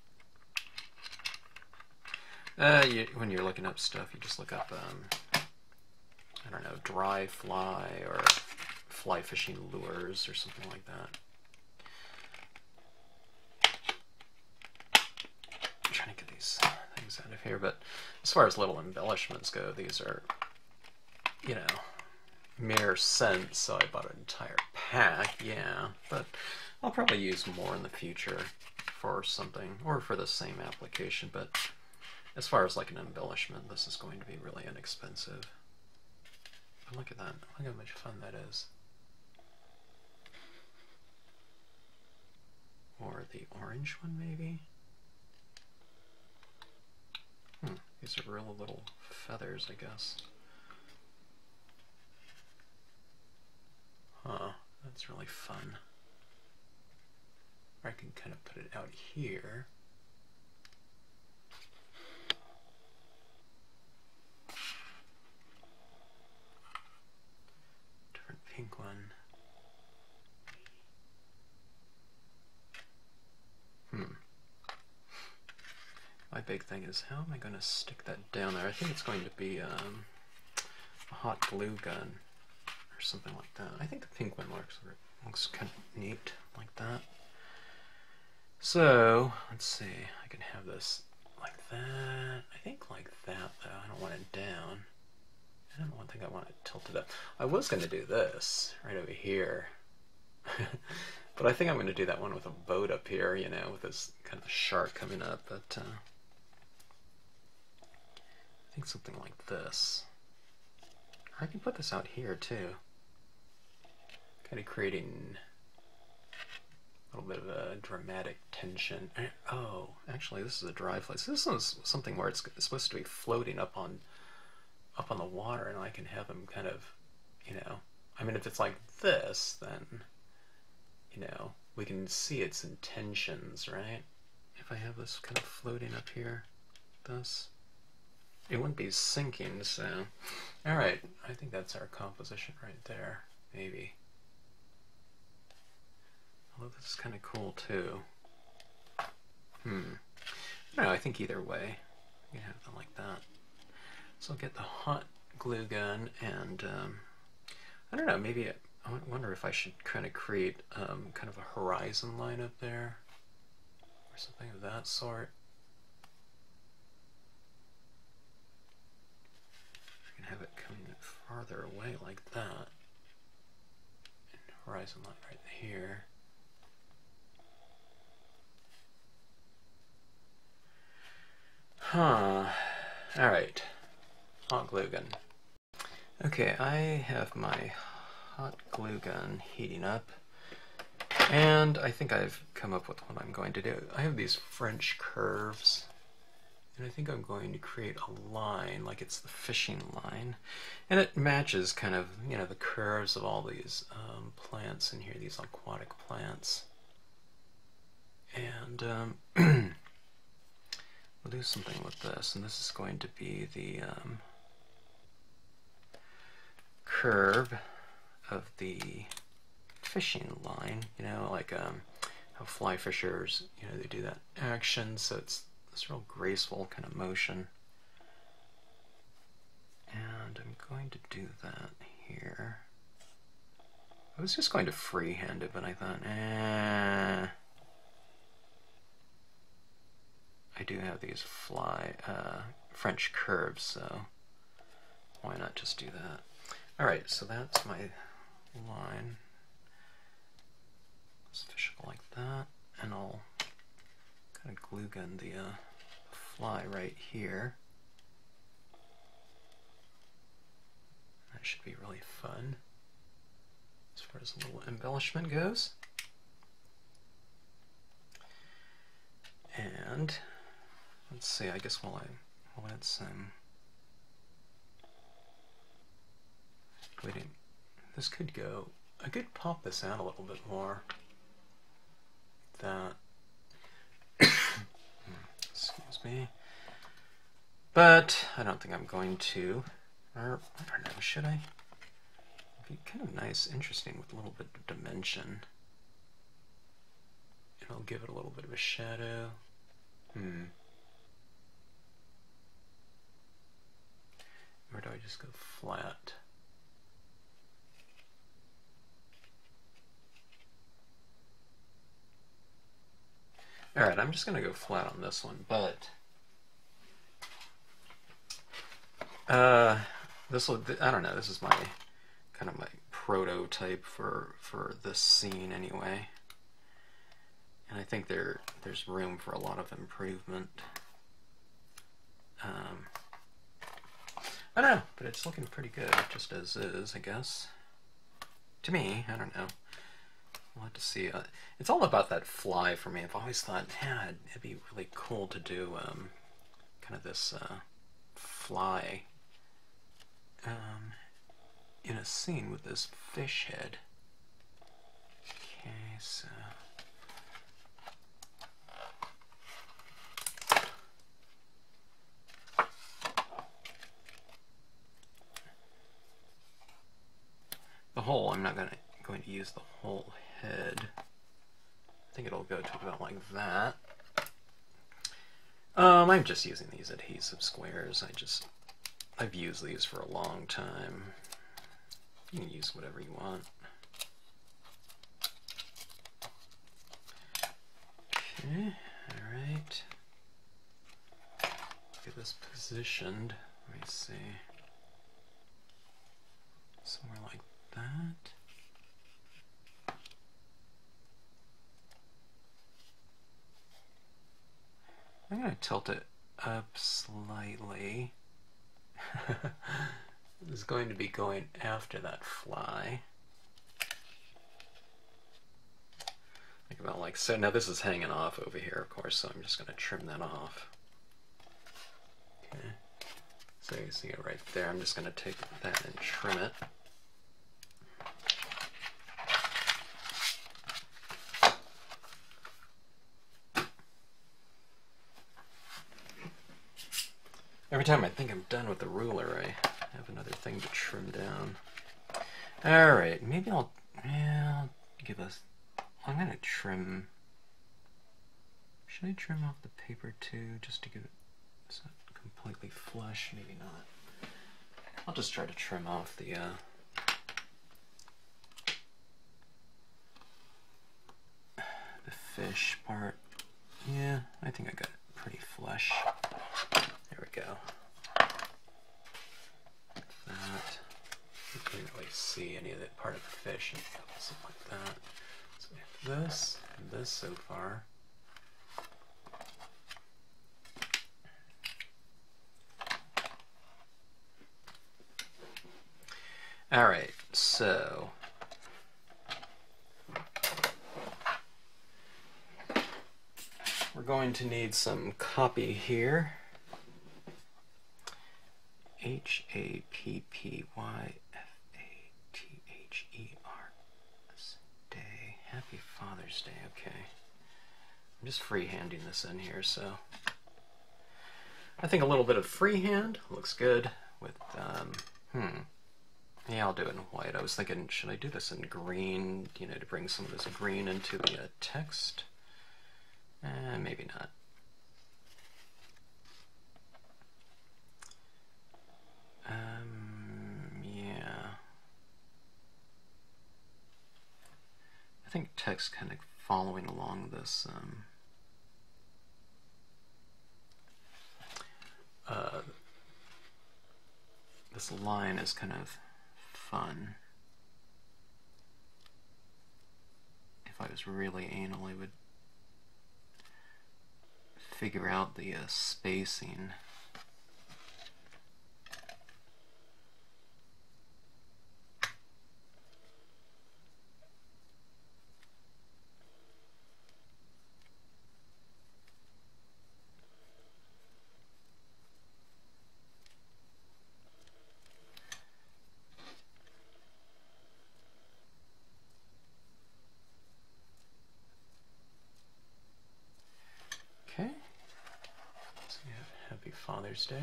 When you're looking up stuff, you just look up I don't know, dry fly or fly fishing lures or something like that. I'm trying to get these things out of here, but as far as little embellishments go, these are, you know, mere cents, so I bought an entire pack, yeah, but I'll probably use more in the future for something, or for the same application, but as far as like an embellishment, this is going to be really inexpensive. But look at that, look how much fun that is. Or the orange one, maybe? These are real little feathers, I guess. Huh, that's really fun. Or I can kind of put it out here. Different pink one. My big thing is, how am I going to stick that down there? I think it's going to be a hot glue gun or something like that. I think the pink one looks kind of neat like that. So, let's see, I can have this like that. I think like that, though. I don't want it down. I don't think I want it tilted up. I was going to do this right over here. But I think I'm going to do that one with a boat up here, you know, with this kind of shark coming up. But I think something like this. Or I can put this out here too. Kind of creating a little bit of a dramatic tension. Oh, actually this is a dry fly. So this is something where it's supposed to be floating up on the water, and I can have them kind of, you know, I mean, if it's like this, then, you know, we can see its intentions, right? If I have this kind of floating up here, this, it wouldn't be sinking, so. Alright, I think that's our composition right there, maybe. Although this is kind of cool, too. I don't know, I think either way, you can have them like that. So I'll get the hot glue gun, and I don't know, maybe I wonder if I should kind of create kind of a horizon line up there, or something of that sort. I can have it coming farther away like that, and horizon line right here. Alright. Hot glue gun. Okay, I have my hot glue gun heating up, and I think I've come up with what I'm going to do. I have these French curves, and I think I'm going to create a line like it's the fishing line, and it matches kind of, you know, the curves of all these plants in here, these aquatic plants. And we'll do something with this, and this is going to be the curve of the fishing line, you know, like how fly fishers, you know, they do that action, so it's this real graceful kind of motion. And I'm going to do that here. I was just going to freehand it, but I thought, I do have these French curves, so why not just do that? Alright, so that's my line. Let's fish it like that, and I'll kind of glue gun the fly right here. That should be really fun as far as a little embellishment goes. And let's see, I guess I'll add some. Waiting, this could go. I could pop this out a little bit more. That. Excuse me. But I don't think I'm going to. Or I don't know. Should I? It'd be kind of nice, interesting with a little bit of dimension. And I'll give it a little bit of a shadow. Or do I just go flat? Alright, I'm just going to go flat on this one, but this will, I don't know, this is my kind of my prototype for this scene anyway. And I think there's room for a lot of improvement. I don't know, but it's looking pretty good, just as is, I guess. To me, I don't know. We'll have to see. It's all about that fly for me. I've always thought, yeah, it'd be really cool to do kind of this fly in a scene with this fish head. Okay, so the whole, I'm not going to use the whole head. I think it'll go to about like that. I'm just using these adhesive squares. I've used these for a long time. You can use whatever you want. Okay, alright. Get this positioned. Let me see. Somewhere like that. I'm going to tilt it up slightly. It's going to be going after that fly. Think about like so. Now this is hanging off over here, of course, so I'm just going to trim that off. Okay. So you see it right there. I'm just going to take that and trim it. Every time I think I'm done with the ruler, I have another thing to trim down. Alright, maybe I'll give us... I'm going to trim... Should I trim off the paper too, just to give it so completely flush? Maybe not. I'll just try to trim off the fish part. Yeah, I think I got it pretty flush. There we go. Like that. You can't really see any of that part of the fish and something like that. So we have this and this so far. Alright, so we're going to need some copy here. H-A-P-P-Y-F-A-T-H-E-R-S Day. Happy Father's Day, okay. I'm just freehanding this in here, so I think a little bit of freehand looks good with, yeah, I'll do it in white. I was thinking, should I do this in green, you know, to bring some of this green into the text? Maybe not. Yeah. I think text kind of following along this this line is kind of fun. If I was really anal, I would figure out the spacing. Okay, so we have Happy Father's Day.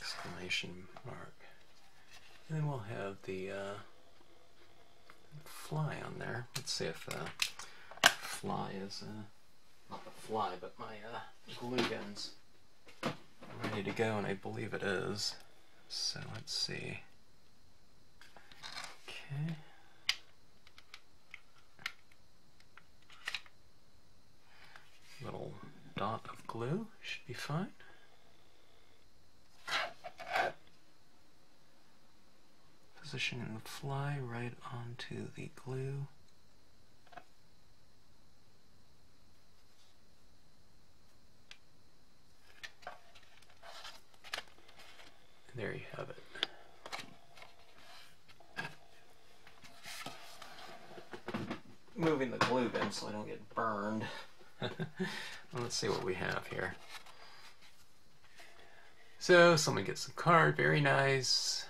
Exclamation mark. And then we'll have the fly on there. Let's see if fly is, not the fly, but my glue gun's ready to go, and I believe it is. So let's see. Okay. Little dot of glue should be fine. Positioning the fly right onto the glue. And there you have it. Moving the glue gun so I don't get burned. Well, let's see what we have here. So someone gets a card, very nice.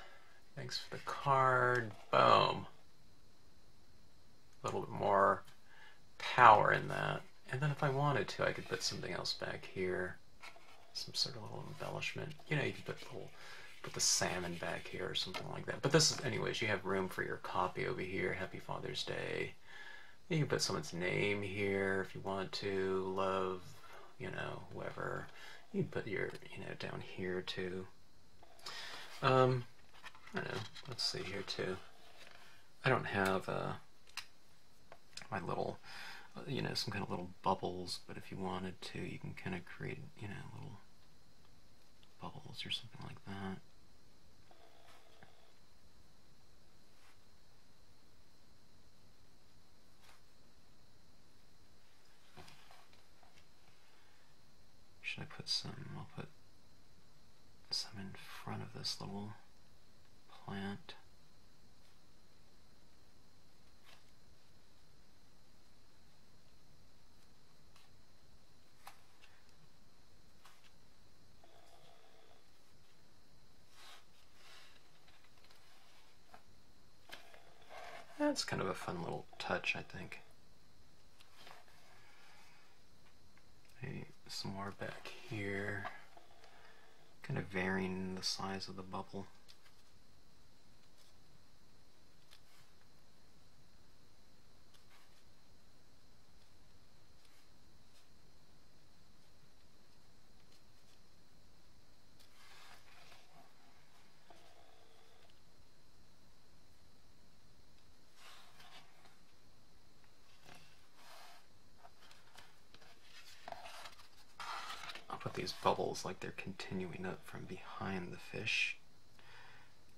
Thanks for the card. Boom. A little bit more power in that. And then if I wanted to, I could put something else back here. Some sort of little embellishment. You know, you could put the salmon back here or something like that. But this is, anyways, you have room for your copy over here. Happy Father's Day. You can put someone's name here if you want to. Love, you know, whoever. You can put your, you know, down here too. I don't know. Let's see here too. I don't have my little, you know, some kind of little bubbles, but if you wanted to, you can kind of create, you know, little bubbles or something like that. Should I put some? I'll put some in front of this little plant. That's kind of a fun little touch, I think. Maybe some more back here. Kind of varying the size of the bubble. These bubbles like they're continuing up from behind the fish.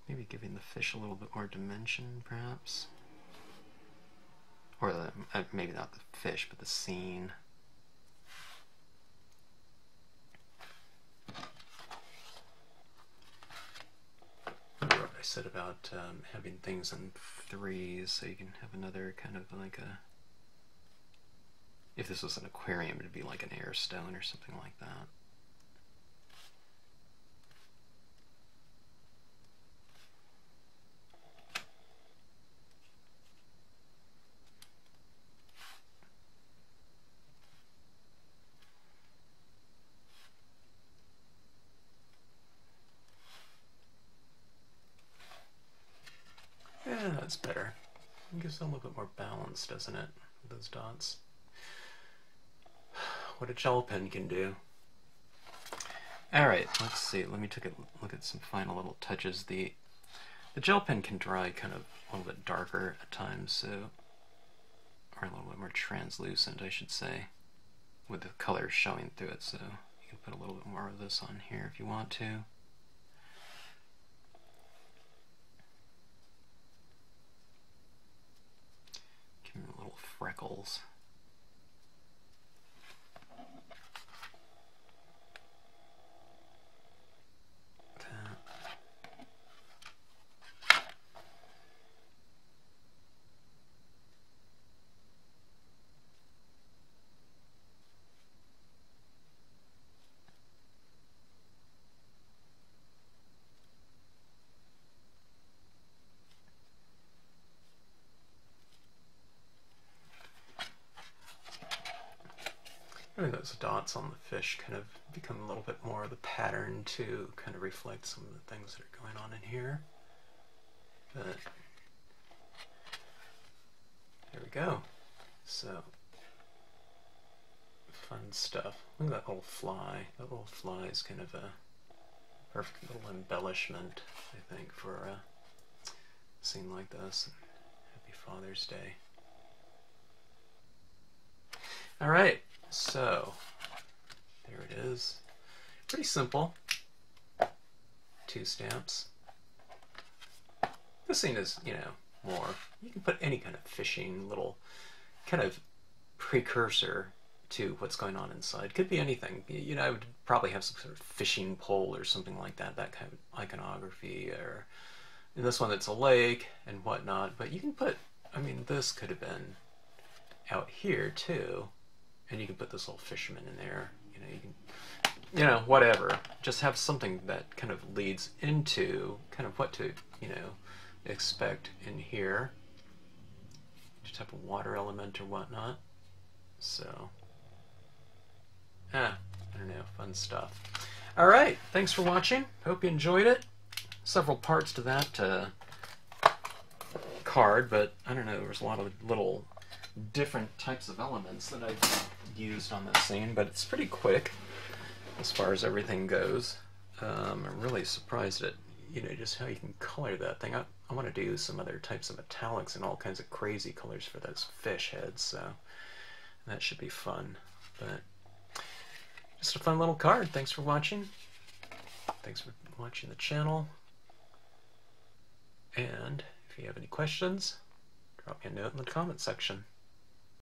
Maybe giving the fish a little bit more dimension, perhaps. Or maybe not the fish, but the scene. Remember what I said about having things in threes, so you can have another kind of like a... If this was an aquarium, it'd be like an air stone or something like that. Yeah, that's better. It gives it a little bit more balance, doesn't it? With those dots. What a gel pen can do. Alright, let's see. Let me take a look at some final little touches. The gel pen can dry kind of a little bit darker at times, so, or a little bit more translucent, I should say, with the color showing through it, so you can put a little bit more of this on here if you want to. Give me little freckles. Maybe those dots on the fish kind of become a little bit more of the pattern to kind of reflect some of the things that are going on in here. But there we go. So, fun stuff. Look at that little fly. That little fly is kind of a perfect little embellishment, I think, for a scene like this. Happy Father's Day. Alright, so there it is. Pretty simple. 2 stamps. This scene is, you know, more, you can put any kind of fishing little kind of precursor to what's going on inside. Could be anything. You know, I would probably have some sort of fishing pole or something like that, that kind of iconography, or in this one it's a lake and whatnot, but you can put, I mean, this could have been out here too, and you can put this little fisherman in there, you know, you can, you know, whatever. Just have something that kind of leads into kind of what to, you know, expect in here. Just have a water element or whatnot. So, I don't know, fun stuff. Alright, thanks for watching. Hope you enjoyed it. Several parts to that card, but I don't know, there's a lot of little different types of elements that I've used on this scene, but it's pretty quick as far as everything goes. I'm really surprised at, you know, just how you can color that thing. I want to do some other types of metallics and all kinds of crazy colors for those fish heads, so that should be fun. But just a fun little card. Thanks for watching. Thanks for watching the channel. And if you have any questions, drop me a note in the comment section.